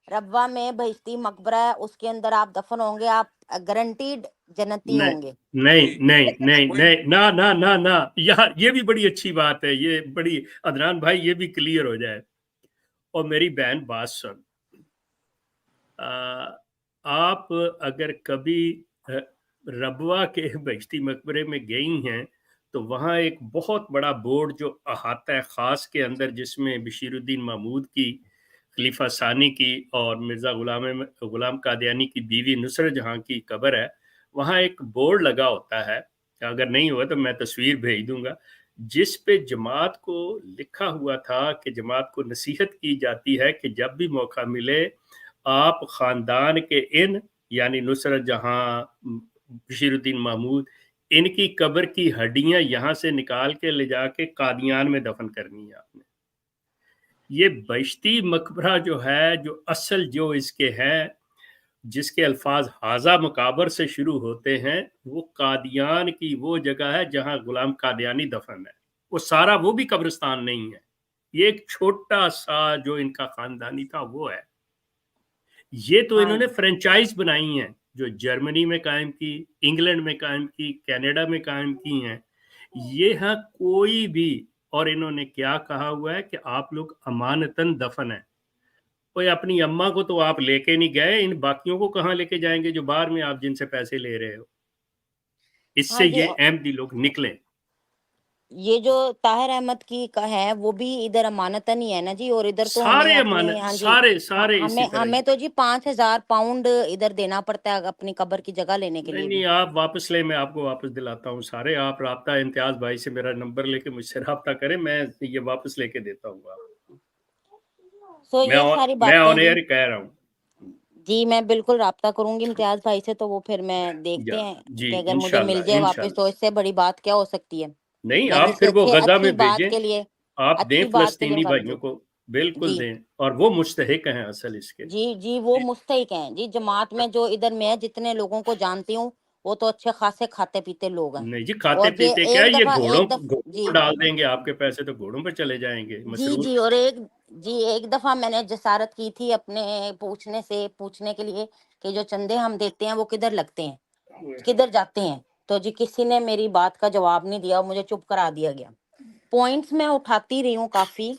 ربوہ میں بہشتی مقبرہ ہے، اس کے اندر آپ دفن ہوں گے، آپ گارنٹیڈ جنتی نہیں ہوں گے. نہیں نہیں نہیں وہی نہیں نہ نہ نہ نہ یہاں یہ بھی بڑی اچھی بات ہے، یہ بڑی عدنان بھائی یہ بھی کلیئر ہو جائے. اور میری بہن بات سن، آپ اگر کبھی ربوہ کے بہشتی مقبرے میں گئی ہیں تو وہاں ایک بہت بڑا بورڈ جو احاطہ خاص کے اندر، جس میں بشیر الدین محمود کی، خلیفہ ثانی کی اور مرزا غلام قادیانی کی بیوی نصرت جہاں کی قبر ہے، وہاں ایک بورڈ لگا ہوتا ہے، اگر نہیں ہوا تو میں تصویر بھیج دوں گا، جس پہ جماعت کو لکھا ہوا تھا کہ جماعت کو نصیحت کی جاتی ہے کہ جب بھی موقع ملے آپ خاندان کے ان، یعنی نصرت جہاں، بشیر الدین محمود، ان کی قبر کی ہڈیاں یہاں سے نکال کے لے جا کے قادیان میں دفن کرنی ہے آپ نے. یہ بہشتی مقبرہ جو ہے، جو اصل جو اس کے ہیں، جس کے الفاظ حاضہ مقابر سے شروع ہوتے ہیں، وہ قادیان کی وہ جگہ ہے جہاں غلام قادیانی دفن ہے. وہ سارا وہ بھی قبرستان نہیں ہے، یہ ایک چھوٹا سا جو ان کا خاندانی تھا وہ ہے. یہ تو ہاں انہوں نے فرنچائز بنائی ہیں، جو جرمنی میں قائم کی، انگلینڈ میں قائم کی، کینیڈا میں قائم کی ہیں. یہ ہاں کوئی بھی، اور انہوں نے کیا کہا ہوا ہے کہ آپ لوگ امانتاً دفن ہیں. کوئی اپنی اماں کو تو آپ لے کے نہیں گئے، ان باقیوں کو کہاں لے کے جائیں گے جو باہر میں آپ جن سے پیسے لے رہے ہو. اس ہاں سے جی. یہ احمدی لوگ نکلیں. یہ جو طاہر احمد کی کا ہے وہ بھی ادھر امانتاً ہی ہے نا جی، اور ادھر تو ہمیں سارے اپنے، امانت، ہاں جی، سارے اسی طرح ہمیں ہی. تو جی 5,000 پاؤنڈ ادھر دینا پڑتا ہے اپنی قبر کی جگہ لینے کے نہیں لیے بھی. نہیں آپ واپس لیں، میں آپ کو واپس دلاتا ہوں سارے. آپ رابطہ امتیاز بھائی سے میرا نمبر لے کے مجھ سے رابطہ کریں، میں یہ واپس لے کے دیتا ہوں آپ کو. سو یہ ساری میں باتیں آن جی، ایئر کہہ رہا ہوں. جی میں بالکل رابطہ کروں گی امتیاز بھائی سے، تو وہ پھر میں دیکھتے ہیں جی کہ اگر مجھے انشاءاللہ مل جائے واپس تو انشاءاللہ. اس سے بڑی بات کیا ہو سکتی ہے. نہیں میں آپ کسی پھر وہ غزہ میں اچھی بات بھیجیں، کے لیے، آپ دیں اچھی بات کے لیے فلسطینی کر بھائیوں کو، بالکل جی دیں، اور وہ مستحق ہیں اصل اس کے. جی جی وہ مستحق ہیں جی. جماعت میں جو ادھر میں جتنے لوگوں کو جانتی ہوں وہ تو اچھے خاصے کھاتے پیتے لوگ ہیں. نہیں جی کھاتے اور یہ پیتے کیا، ایک یہ دفعہ گھوڑوں جی کو ڈال دیں گے، آپ کے پیسے تو گھوڑوں پہ چلے جائیں گے. جی مسرور جی اور ایک دفعہ میں نے جسارت کی تھی اپنے پوچھنے کے لیے کہ جو چندے ہم دیتے ہیں وہ کدھر لگتے ہیں، کدھر جاتے ہیں، تو جی کسی نے میری بات کا جواب نہیں دیا، مجھے چپ کرا دیا گیا. پوائنٹس میں اٹھاتی رہی ہوں کافی،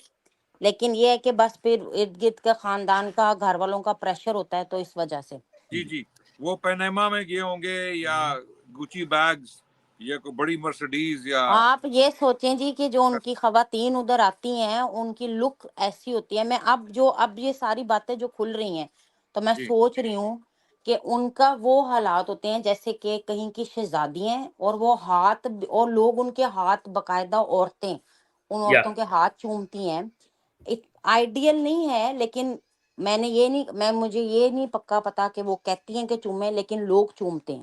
لیکن یہ ہے کہ بس پھر ارد گرد کے خاندان کا، گھر والوں کا پریشر ہوتا ہے، تو اس وجہ سے. جی جی وہ پینیما میں گئے ہوں گے، یا گوچی بیگز، یا کوئی بڑی مرسڈیز، یا آپ یہ سوچیں جی کہ جو ان کی خواتین ادھر آتی ہیں ان کی لک ایسی ہوتی ہے. میں اب یہ ساری باتیں جو کھل رہی ہیں تو میں جی سوچ رہی ہوں کہ ان کا وہ حالات ہوتے ہیں جیسے کہ کہیں کی شہزادی ہیں، اور وہ ہاتھ، اور لوگ ان کے ہاتھ، باقاعدہ عورتیں ان یا عورتوں کے ہاتھ چومتی ہیں. آئیڈیل نہیں ہے، لیکن مجھے یہ نہیں پکا پتا کہ وہ کہتی ہیں کہ چومیں، لیکن لوگ چومتے ہیں،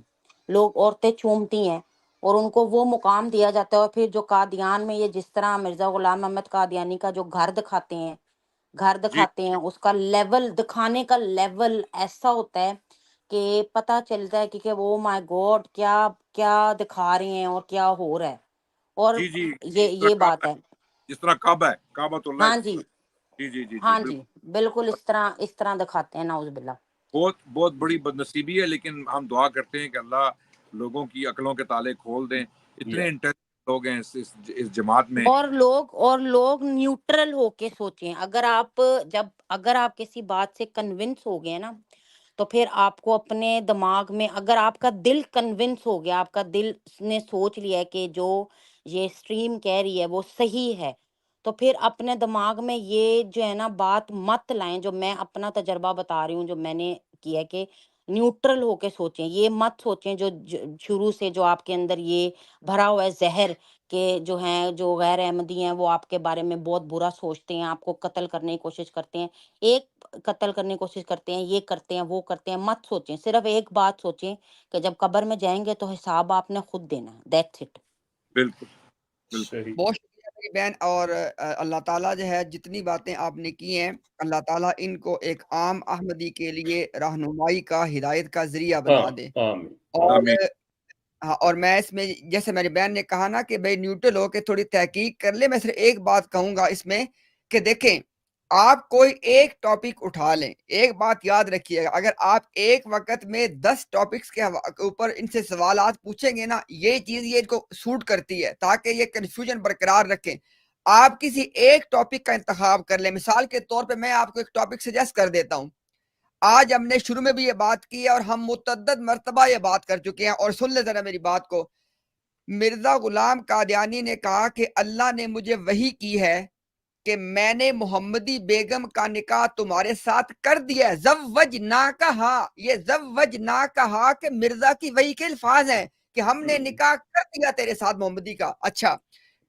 لوگ، عورتیں چومتی ہیں، اور ان کو وہ مقام دیا جاتا ہے. اور پھر جو قادیان میں یہ جس طرح مرزا غلام محمد قادیانی کا جو گھر دکھاتے جی ہیں، اس کا لیول دکھانے کا لیول ایسا ہوتا ہے کہ پتہ چلتا ہے کہ وہ مائی گاڈ کیا کیا دکھا رہے ہیں اور کیا ہو رہا ہے. اور جی جی یہ بات ہے. جس طرح کعبہ ہے، کعبۃ اللہ. ہاں جی، جی جی جی جی ہاں بالکل. جی بالکل اس طرح دکھاتے ہیں، نعوذ باللہ. بہت بہت بڑی بد نصیبی ہے، لیکن ہم دعا کرتے ہیں کہ اللہ لوگوں کی عقلوں کے تالے کھول دیں. یا اتنے انٹیلیجنٹ لوگ ہیں اس جماعت میں. اور لوگ نیوٹرل ہو کے سوچیں. اگر آپ کسی بات سے کنونس ہو گئے نا، تو پھر آپ کو اپنے دماغ میں، اگر آپ کا دل کنونس ہو گیا، آپ کا دل نے سوچ لیا ہے کہ جو یہ اسٹریم کہہ رہی ہے وہ صحیح ہے، تو پھر اپنے دماغ میں یہ جو ہے نا بات مت لائیں. جو میں اپنا تجربہ بتا رہی ہوں، جو میں نے کیا کہ نیوٹرل ہو کے سوچیں. یہ مت سوچیں جو شروع سے جو آپ کے اندر یہ بھرا ہوا ہے زہر، کہ جو غیر احمدی ہیں وہ آپ کے بارے میں بہت برا سوچتے ہیں، آپ کو قتل کرنے کی کوشش کرتے ہیں، قتل کرنے کی کوشش کرتے ہیں، یہ کرتے ہیں، وہ کرتے ہیں. مت سوچیں. صرف ایک بات سوچیں کہ جب قبر میں جائیں گے تو حساب آپ نے خود دینا ہے. That's it. بالکل بالکل. صحیح. بہت شکریہ میری بہن اور اللہ تعالیٰ جو ہے جتنی باتیں آپ نے کی ہیں اللہ تعالیٰ ان کو ایک عام احمدی کے لیے رہنمائی کا ہدایت کا ذریعہ بنا دے. آمین. اور آمین. ہاں، اور میں اس میں جیسے میری بہن نے کہا نا کہ بھائی نیوٹرل ہو کے تھوڑی تحقیق کر لے، میں صرف ایک بات کہوں گا اس میں کہ دیکھیں آپ کوئی ایک ٹاپک اٹھا لیں، ایک بات یاد رکھیے گا، اگر آپ ایک وقت میں 10 ٹاپکس کے اوپر ان سے سوالات پوچھیں گے نا، یہ چیز یہ ان کو سوٹ کرتی ہے تاکہ یہ کنفیوژن برقرار رکھیں. آپ کسی ایک ٹاپک کا انتخاب کر لیں. مثال کے طور پہ میں آپ کو ایک ٹاپک سجیسٹ کر دیتا ہوں. آج ہم نے شروع میں بھی یہ بات کی ہے اور ہم متعدد مرتبہ یہ بات کر چکے ہیں، اور سن لے ذرا میری بات کو. مرزا غلام قادیانی نے کہا کہ اللہ نے مجھے وحی کی ہے کہ میں نے محمدی بیگم کا نکاح تمہارے ساتھ کر دیا ہے. زوجنا کہا، یہ زوجنا کہا کہ مرزا کی وحی کے الفاظ ہیں کہ ہم نے نکاح کر دیا تیرے ساتھ محمدی کا. اچھا،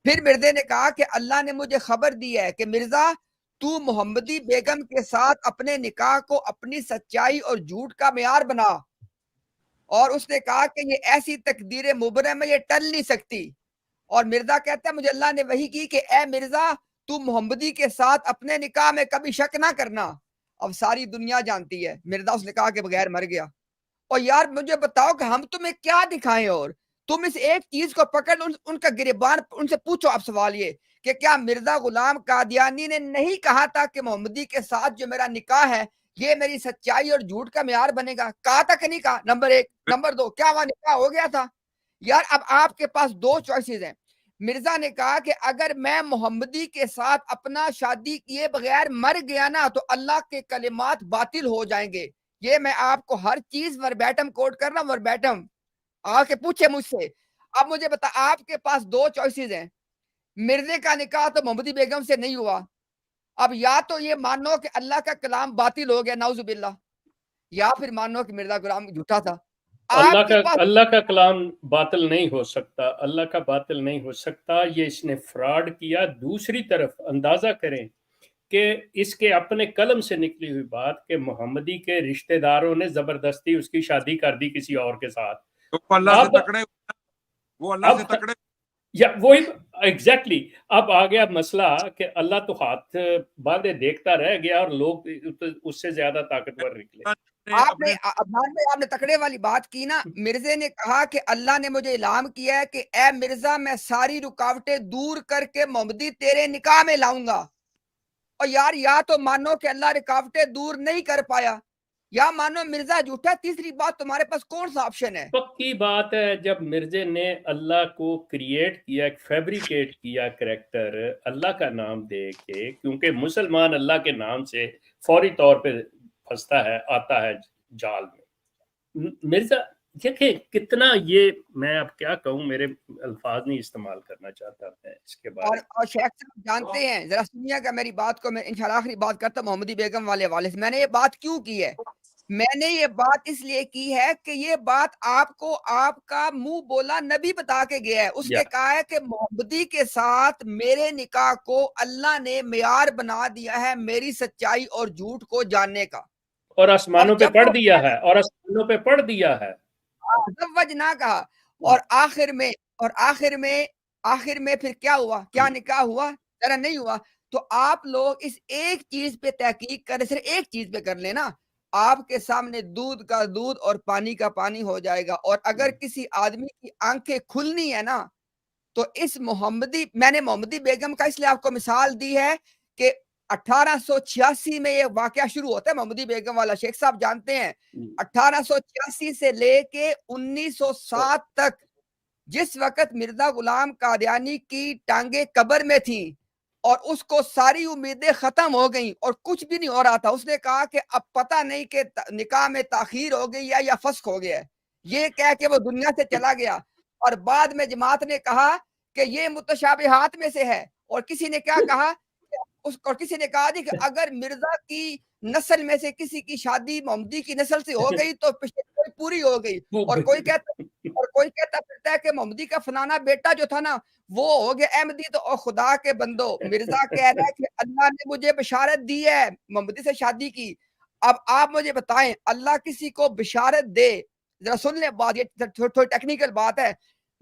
پھر مرزے نے کہا کہ اللہ نے مجھے خبر دی ہے کہ مرزا تو محمدی بیگم کے ساتھ اپنے نکاح کو اپنی سچائی اور جھوٹ کا معیار بنا. اور اس نے کہا کہ یہ ایسی تقدیر مبرم ہے، یہ ٹل نہیں سکتی. اور مرزا کہتا ہے مجھے اللہ نے وحی کی کہ اے مرزا تو محمدی کے ساتھ اپنے نکاح میں کبھی شک نہ کرنا. اب ساری دنیا جانتی ہے مرزا اس نکاح کے بغیر مر گیا. اور یار مجھے بتاؤ کہ ہم تمہیں کیا دکھائیں، اور تم اس ایک چیز کو پکڑ ان کا گریبان، ان سے پوچھو آپ سوال یہ کہ کیا مرزا غلام قادیانی نے نہیں کہا تھا کہ محمدی کے ساتھ جو میرا نکاح ہے یہ میری سچائی اور جھوٹ کا معیار بنے گا؟ کہا تھا کہ نہیں کہا؟ نمبر ایک. نمبر دو، کیا وہاں نکاح ہو گیا تھا؟ یار اب آپ کے پاس دو چوائسز ہیں. مرزا نے کہا کہ اگر میں محمدی کے ساتھ اپنا شادی کیے بغیر مر گیا نا تو اللہ کے کلمات باطل ہو جائیں گے. یہ میں آپ کو ہر چیز وربیٹم کوٹ کر رہا ہوں، وربیٹم. آ کے پوچھے مجھ سے. اب مجھے بتا، آپ کے پاس دو چوائسز ہیں. مرزے کا نکاح تو محمدی بیگم سے نہیں ہوا. اب یا تو یہ مانو کہ اللہ کا کلام باطل ہو گیا نعوذ باللہ، یا پھر مانو کہ مرزا غلام جھوٹا تھا. اللہ کا کلام باطل نہیں ہو سکتا، اللہ کا باطل نہیں ہو سکتا. یہ اس نے فراڈ کیا. دوسری طرف اندازہ کریں کہ اس کے اپنے قلم سے نکلی ہوئی بات کہ محمدی کے رشتہ داروں نے زبردستی اس کی شادی کر دی کسی اور کے ساتھ. تو اللہ سے تکڑے، وہ اللہ سے تکڑے. یا وہی ایگزیکٹلی. اب آ گیا مسئلہ کہ اللہ تو ہاتھ باندھے دیکھتا رہ گیا اور لوگ اس سے زیادہ طاقتور نکلے. آپ نے تکڑے والی بات کی نا. مرزے نے کہا کہ اللہ نے مجھے اعلان کیا ہے کہ اے مرزا میں ساری رکاوٹیں دور کر کے محمدی تیرے نکاح میں لاؤں گا. اور یار یا تو مانو کہ اللہ رکاوٹیں دور نہیں کر پایا، یا مانو مرزا جھوٹا. تیسری بات تمہارے پاس کون سا آپشن ہے؟ پکی بات ہے، جب مرزے نے اللہ کو کریٹ کیا، فیبریکیٹ کیا کریکٹر اللہ کا نام دے کے، کیونکہ مسلمان اللہ کے نام سے فوری طور پہ پھنستا ہے، آتا ہے جال میں. مرزا دیکھیں کتنا، یہ میں اب کیا کہوں، میرے الفاظ نہیں استعمال کرنا چاہتا میں اس کے بارے میں. اور شیخ صاحب جانتے ہیں، ذرا سنیے گا میری بات کو. میں انشاءاللہ آخری بات کرتا ہوں محمدی بیگم والے حوالے سے. میں نے یہ بات کیوں کی ہے؟ میں نے یہ بات اس لیے کی ہے کہ یہ بات آپ کو آپ کا منہ بولا نبی بتا کے گیا ہے. اس نے کہا ہے کہ محمدی کے ساتھ میرے نکاح کو اللہ نے معیار بنا دیا ہے میری سچائی اور جھوٹ کو جاننے کا، اور آسمانوں پہ پڑھ دیا ہے، اور آسمانوں پہ پڑھ دیا ہے. نہ کہا. اور آخر میں پھر کیا ہوا؟ کیا نکاح ہوا؟ ذرا نہیں ہوا. تو آپ لوگ اس ایک چیز پہ تحقیق کریں، صرف ایک چیز پہ کر لینا، آپ کے سامنے دودھ کا دودھ اور پانی کا پانی ہو جائے گا. اور اگر کسی آدمی کی آنکھیں کھلنی ہے نا تو اس میں نے محمدی بیگم کا اس لیے آپ کو مثال دی ہے کہ 1886 میں یہ واقعہ شروع ہوتا ہے محمدی بیگم والا. شیخ صاحب جانتے ہیں 1886 سے لے کے 1907 تک جس وقت مرزا غلام قادیانی کی ٹانگیں قبر میں تھیں اور اس کو ساری امیدیں ختم ہو گئیں اور کچھ بھی نہیں ہو رہا تھا، اس نے کہا کہ اب پتہ نہیں کہ نکاح میں تاخیر ہو گئی یا فسخ ہو گیا ہے. یہ کہہ کے وہ دنیا سے چلا گیا. اور بعد میں جماعت نے کہا کہ یہ متشابہات میں سے ہے. اور کسی نے کیا کہا، اور کسی نے کہا جی کہ اگر مرزا کی نسل میں سے کسی کی شادی محمدی کی نسل سے ہو گئی تو پوری ہو گئی. اور کوئی کہتا پھرتا ہے کہ محمدی کا فلانا بیٹا جو تھا نا وہ ہو گیا احمدی. تو او خدا کے بندو، مرزا کہہ رہا ہے کہ اللہ نے مجھے بشارت دی ہے محمدی سے شادی کی. اب آپ مجھے بتائیں، اللہ کسی کو بشارت دے، ذرا سن لیں بات، یہ تھوڑی ٹیکنیکل بات ہے.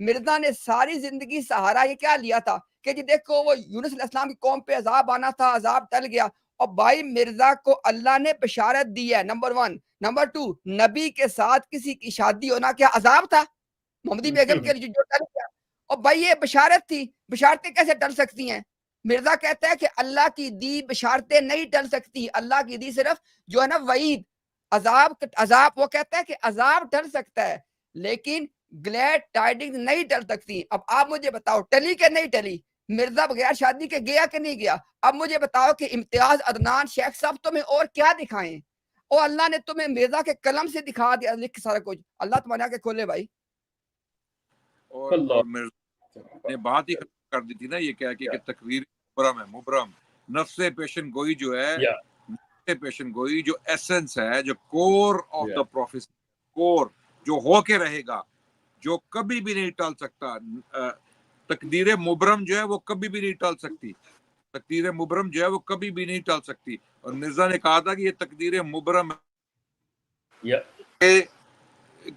مرزا نے ساری زندگی سہارا یہ کیا لیا تھا کہ جی دیکھو وہ یونس علیہ السلام کی قوم پہ عذاب آنا تھا، عذاب ٹل گیا. اور بھائی مرزا کو اللہ نے بشارت دی ہے، نمبر 1. نمبر 2، نبی کے ساتھ کسی کی شادی ہونا کیا عذاب تھا؟ محمدی بیگم کے جو ٹل گیا. اور بھائی یہ بشارت تھی، بشارتیں کیسے ٹل سکتی ہیں؟ مرزا کہتا ہے کہ اللہ کی دی بشارتیں نہیں ٹل سکتی، اللہ کی دی صرف جو ہے نا وعید، عذاب. وہ کہتا ہے کہ عذاب ٹل سکتا ہے لیکن گلیڈ ٹائڈنگ نہیں ٹل سکتی. اب آپ مجھے بتاؤ ٹلی کہ نہیں ٹلی؟ مرزا بغیر شادی کے گیا کہ نہیں گیا؟ اب مجھے بتاؤ کہ امتیاز عدنان شیخ صاحب تمہیں اور کیا دکھائیں؟ اور اللہ نے تمہیں مرزا کے قلم سے دکھا دیا لکھ سارا کچھ. اللہ تمہارے آگے کھولے بھائی. اور مرزا نے بات ہی ختم کر دی تھی نا یہ کہہ کے کہ تقریر مبرم ہے. مبرم نفس پیشن گوئی جو ہے، نفس پیشن گوئی جو ایسنس ہے، جو کور آف دا پروفیسی، کور جو ہو کے رہے گا، جو کبھی بھی نہیں ٹل سکتا. تقدیر مبرم جو ہے وہ کبھی بھی نہیں ٹل سکتی. تقدیر مبرم جو ہے وہ کبھی بھی نہیں ٹل سکتی. اور مرزا نے کہا تھا کہ یہ تقدیر مبرم ہے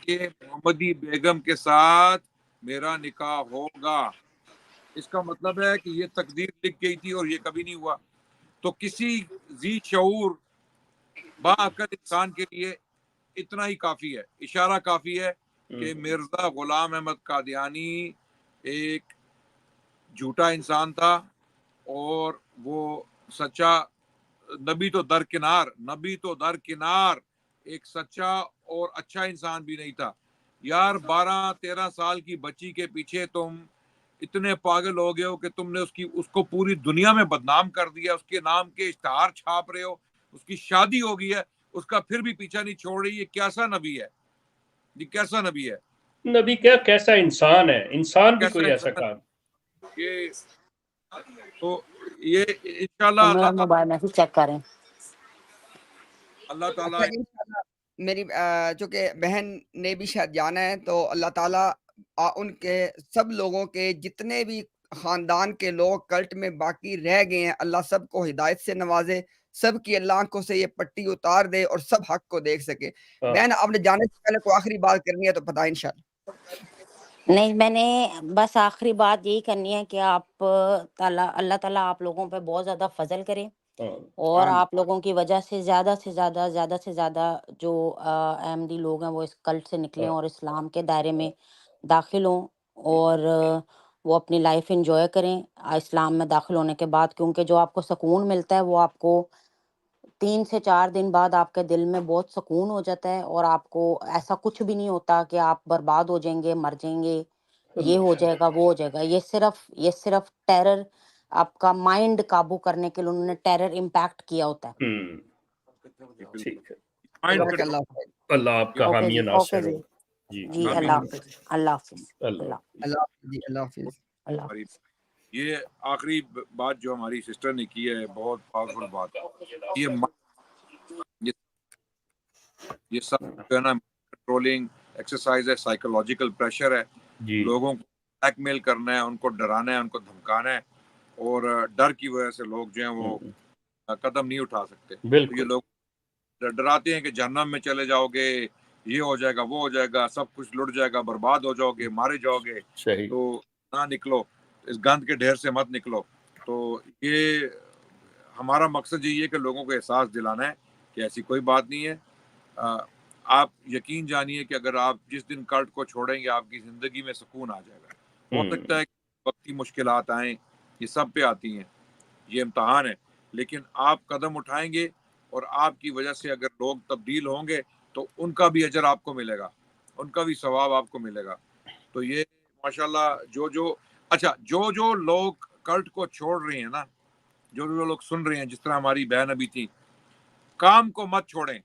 کہ محمدی بیگم کے ساتھ میرا نکاح ہوگا. اس کا مطلب ہے کہ یہ تقدیر لکھ گئی تھی اور یہ کبھی نہیں ہوا. تو کسی ذی شعور باعقل انسان کے لیے اتنا ہی کافی ہے، اشارہ کافی ہے کہ مرزا غلام احمد قادیانی ایک جھوٹا انسان تھا اور وہ سچا نبی تو درکنار ایک سچا اور اچھا انسان بھی نہیں تھا. یار 12-13 سال کی بچی کے پیچھے تم اتنے پاگل ہو گئے ہو کہ تم نے اس کو پوری دنیا میں بدنام کر دیا، اس کے نام کے اشتہار چھاپ رہے ہو، اس کی شادی ہو گئی ہے، اس کا پھر بھی پیچھا نہیں چھوڑ رہی. یہ کیسا نبی ہے؟ یہ کیسا نبی ہے؟ نبی کیا کیسا انسان ہے؟ انسان بھی کوئی ایسا کام. تو یہ انشاءاللہ موبائل میسج چیک کریں. اللہ تعالیٰ میری چونکہ بہن نے بھی شاید جانا ہے تو اللہ تعالیٰ ان کے سب لوگوں کے جتنے بھی خاندان کے لوگ کلٹ میں باقی رہ گئے ہیں اللہ سب کو ہدایت سے نوازے، سب کی اللہ آنکھوں سے یہ پٹی اتار دے اور سب حق کو دیکھ سکے. بہن آپ نے جانے سے پہلے کوئی آخری بات کرنی ہے تو بتائیں انشاءاللہ. نہیں، میں نے بس آخری بات یہی کرنی ہے کہ آپ اللہ تعالیٰ آپ لوگوں پہ بہت زیادہ فضل کرے اور آپ لوگوں کی وجہ سے زیادہ سے زیادہ جو احمدی لوگ ہیں وہ اس کلٹ سے نکلیں اور اسلام کے دائرے میں داخل ہوں اور وہ اپنی لائف انجوائے کریں اسلام میں داخل ہونے کے بعد. کیونکہ جو آپ کو سکون ملتا ہے وہ آپ کو 3 سے 4 دن بعد آپ کے دل میں بہت سکون ہو جاتا ہے اور آپ کو ایسا کچھ بھی نہیں ہوتا کہ آپ برباد ہو جائیں گے، مر جائیں گے، یہ ہو جائے گا، وہ ہو جائے گا. یہ صرف ٹیرر آپ کا مائنڈ قابو کرنے کے لیے انہوں نے ٹیرر امپیکٹ کیا ہوتا ہے. ٹھیک ہے. اللہ اللہ آپ کا حامی ناصر ہو. جی اللہ حافظ. اللہ حافظ. اللہ حافظ. اللہ حافظ. یہ آخری بات جو ہماری سسٹر نے کی ہے بہت پاورفل بات. یہ سب جو ہے نا کنٹرولنگ ایکسرسائز ہے، سائیکولوجیکل پریشر ہے. لوگوں کو بلیک میل کرنا ہے، ان کو ڈرانا ہے، ان کو دھمکانا ہے اور ڈر کی وجہ سے لوگ جو ہیں وہ قدم نہیں اٹھا سکتے. یہ لوگ ڈراتے ہیں کہ جہنم میں چلے جاؤ گے، یہ ہو جائے گا، وہ ہو جائے گا، سب کچھ لٹ جائے گا، برباد ہو جاؤ گے، مارے جاؤ گے. تو نہ نکلو، اس گند کے ڈھیر سے مت نکلو. تو یہ ہمارا مقصد یہی ہے کہ لوگوں کو احساس دلانا ہے کہ ایسی کوئی بات نہیں ہے. آپ یقین جانیے کہ اگر آپ جس دن کلٹ کو چھوڑیں گے آپ کی زندگی میں سکون آ جائے گا. ہو سکتا ہے کہ وقتی مشکلات آئیں، یہ سب پہ آتی ہیں، یہ امتحان ہے، لیکن آپ قدم اٹھائیں گے اور آپ کی وجہ سے اگر لوگ تبدیل ہوں گے تو ان کا بھی اجر آپ کو ملے گا، ان کا بھی ثواب آپ کو ملے گا. تو یہ ماشاءاللہ جو لوگ کلٹ کو چھوڑ رہے ہیں نا، جو لوگ سن رہے ہیں، جس طرح ہماری بہن ابھی تھی، کام کو مت چھوڑیں،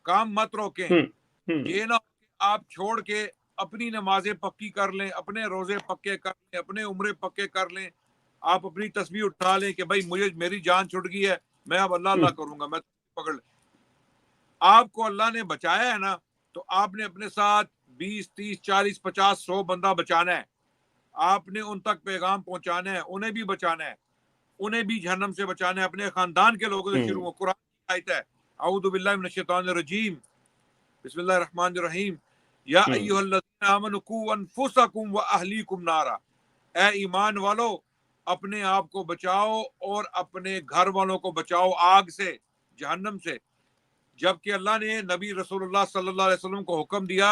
کام مت روکیں. یہ نہ آپ چھوڑ کے اپنی نمازیں پکی کر لیں، اپنے روزے پکے کر لیں، اپنے عمرے پکے کر لیں، آپ اپنی تسبیح اٹھا لیں کہ بھائی میری جان چھٹ گئی ہے، میں اب اللہ کروں گا، میں پکڑ لیں. آپ کو اللہ نے بچایا ہے نا، تو آپ نے اپنے ساتھ 20 30 40 50 100 بندہ بچانا ہے. آپ نے ان تک پیغام پہنچانا ہے، انہیں بھی بچانا ہے، انہیں بھی جہنم سے بچانا ہے. اپنے خاندان کے لوگوں سے شروع ہو. قرآن کی آیت ہے، اعوذ باللہ من الشیطان الرجیم، بسم اللہ الرحمن الرحیم، یا ایھا الذین آمنوا قوا انفسکم واہلیکم نارا. اے ایمان والو اپنے آپ کو بچاؤ اور اپنے گھر والوں کو بچاؤ آگ سے، جہنم سے. جبکہ اللہ نے نبی رسول اللہ صلی اللہ علیہ وسلم کو حکم دیا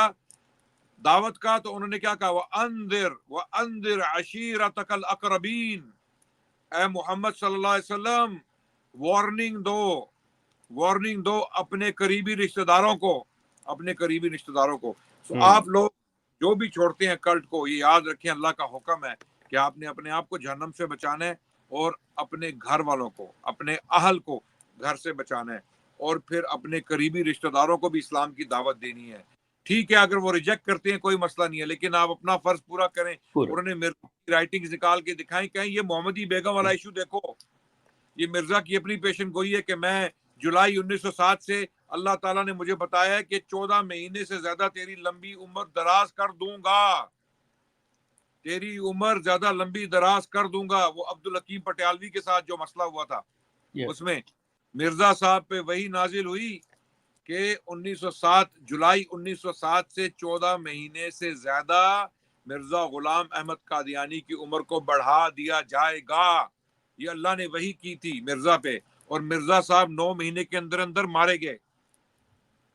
دعوت کا، تو انہوں نے کیا کہا؟ وَأَنذِرْ عَشِيرَتَكَ الْأَقْرَبِينَ، اے محمد صلی اللہ علیہ وسلم وارننگ دو اپنے قریبی رشتہ داروں کو، اپنے قریبی رشتہ داروں کو. سو آپ لوگ جو بھی چھوڑتے ہیں کلٹ کو، یہ یاد رکھیں اللہ کا حکم ہے کہ آپ نے اپنے آپ کو جہنم سے بچانا ہے اور اپنے گھر والوں کو، اپنے اہل کو گھر سے بچانا ہے، اور پھر اپنے قریبی رشتہ داروں کو بھی اسلام کی دعوت دینی ہے. ٹھیک ہے اگر وہ ریجیکٹ کرتے ہیں کوئی مسئلہ نہیں ہے، لیکن آپ اپنا فرض پورا کریں. انہوں نے مرزا کی رائٹنگز نکال کے دکھائیں، کہیں یہ محمدی بیگم والا ایشو دیکھو، یہ مرزا کی اپنی پیشن گوئی ہے کہ میں جولائی 1907 سے اللہ تعالیٰ نے مجھے بتایا ہے کہ 14 مہینے سے زیادہ تیری لمبی عمر دراز کر دوں گا، تیری عمر زیادہ لمبی دراز کر دوں گا. وہ عبدالحکیم پٹیالوی کے ساتھ جو مسئلہ ہوا تھا، اس میں مرزا صاحب پہ وہی نازل ہوئی کہ 1907 جولائی 1907 سے 14 مہینے سے زیادہ مرزا غلام احمد قادیانی کی عمر کو بڑھا دیا جائے گا. یہ اللہ نے وحی کی تھی مرزا پہ، اور مرزا صاحب 9 مہینے کے اندر اندر مارے گئے،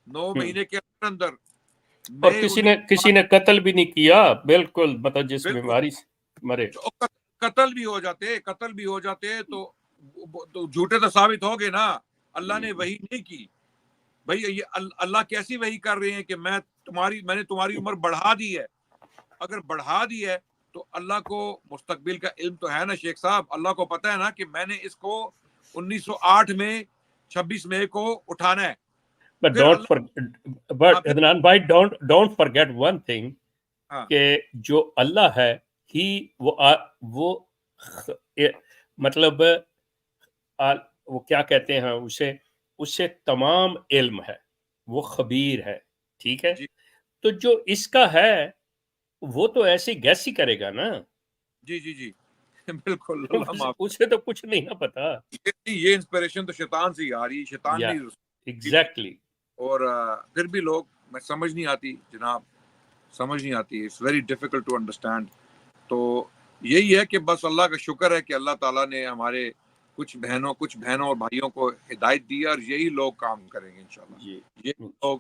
9 مہینے کے اندر اندر. اور کسی نے قتل بھی نہیں کیا، بالکل مطلب جس بیماری سے مرے. قتل بھی ہو جاتے تو جھوٹے تو ثابت ہو گئے نا. اللہ نے وحی نہیں کی. بھائی یہ اللہ کیسی وحی کر رہے ہیں کہ میں نے تمہاری عمر بڑھا دی ہے. اگر بڑھا دی ہے تو اللہ کو مستقبل کا علم تو ہے نا شیخ صاحب. اللہ کو پتہ ہے نا کہ میں نے اس کو 1908 میں 26 مئی کو اٹھانا ہے. But Adnan bhai, don't forget one thing کہ جو اللہ ہے وہ مطلب وہ کیا کہتے ہیں اسے تمام علم ہے، وہ خبیر ہے، ٹھیک ہے. تو جو اس کا ہے وہ تو ایسی گیسی کرے گا نا. جی بالکل. اسے تو کچھ نہیں نا پتا. یہ انسپریشن تو شیطان سے ہی آ رہی ہے، شیطان نے. ایگزیکٹلی. اور پھر بھی لوگ میں سمجھ نہیں آتی جناب، سمجھ نہیں آتی. It's very difficult to understand. تو یہی ہے کہ بس اللہ کا شکر ہے کہ اللہ تعالیٰ نے ہمارے کچھ بہنوں اور بھائیوں کو ہدایت دی، اور یہی لوگ کام کریں گے انشاءاللہ. یہ لوگ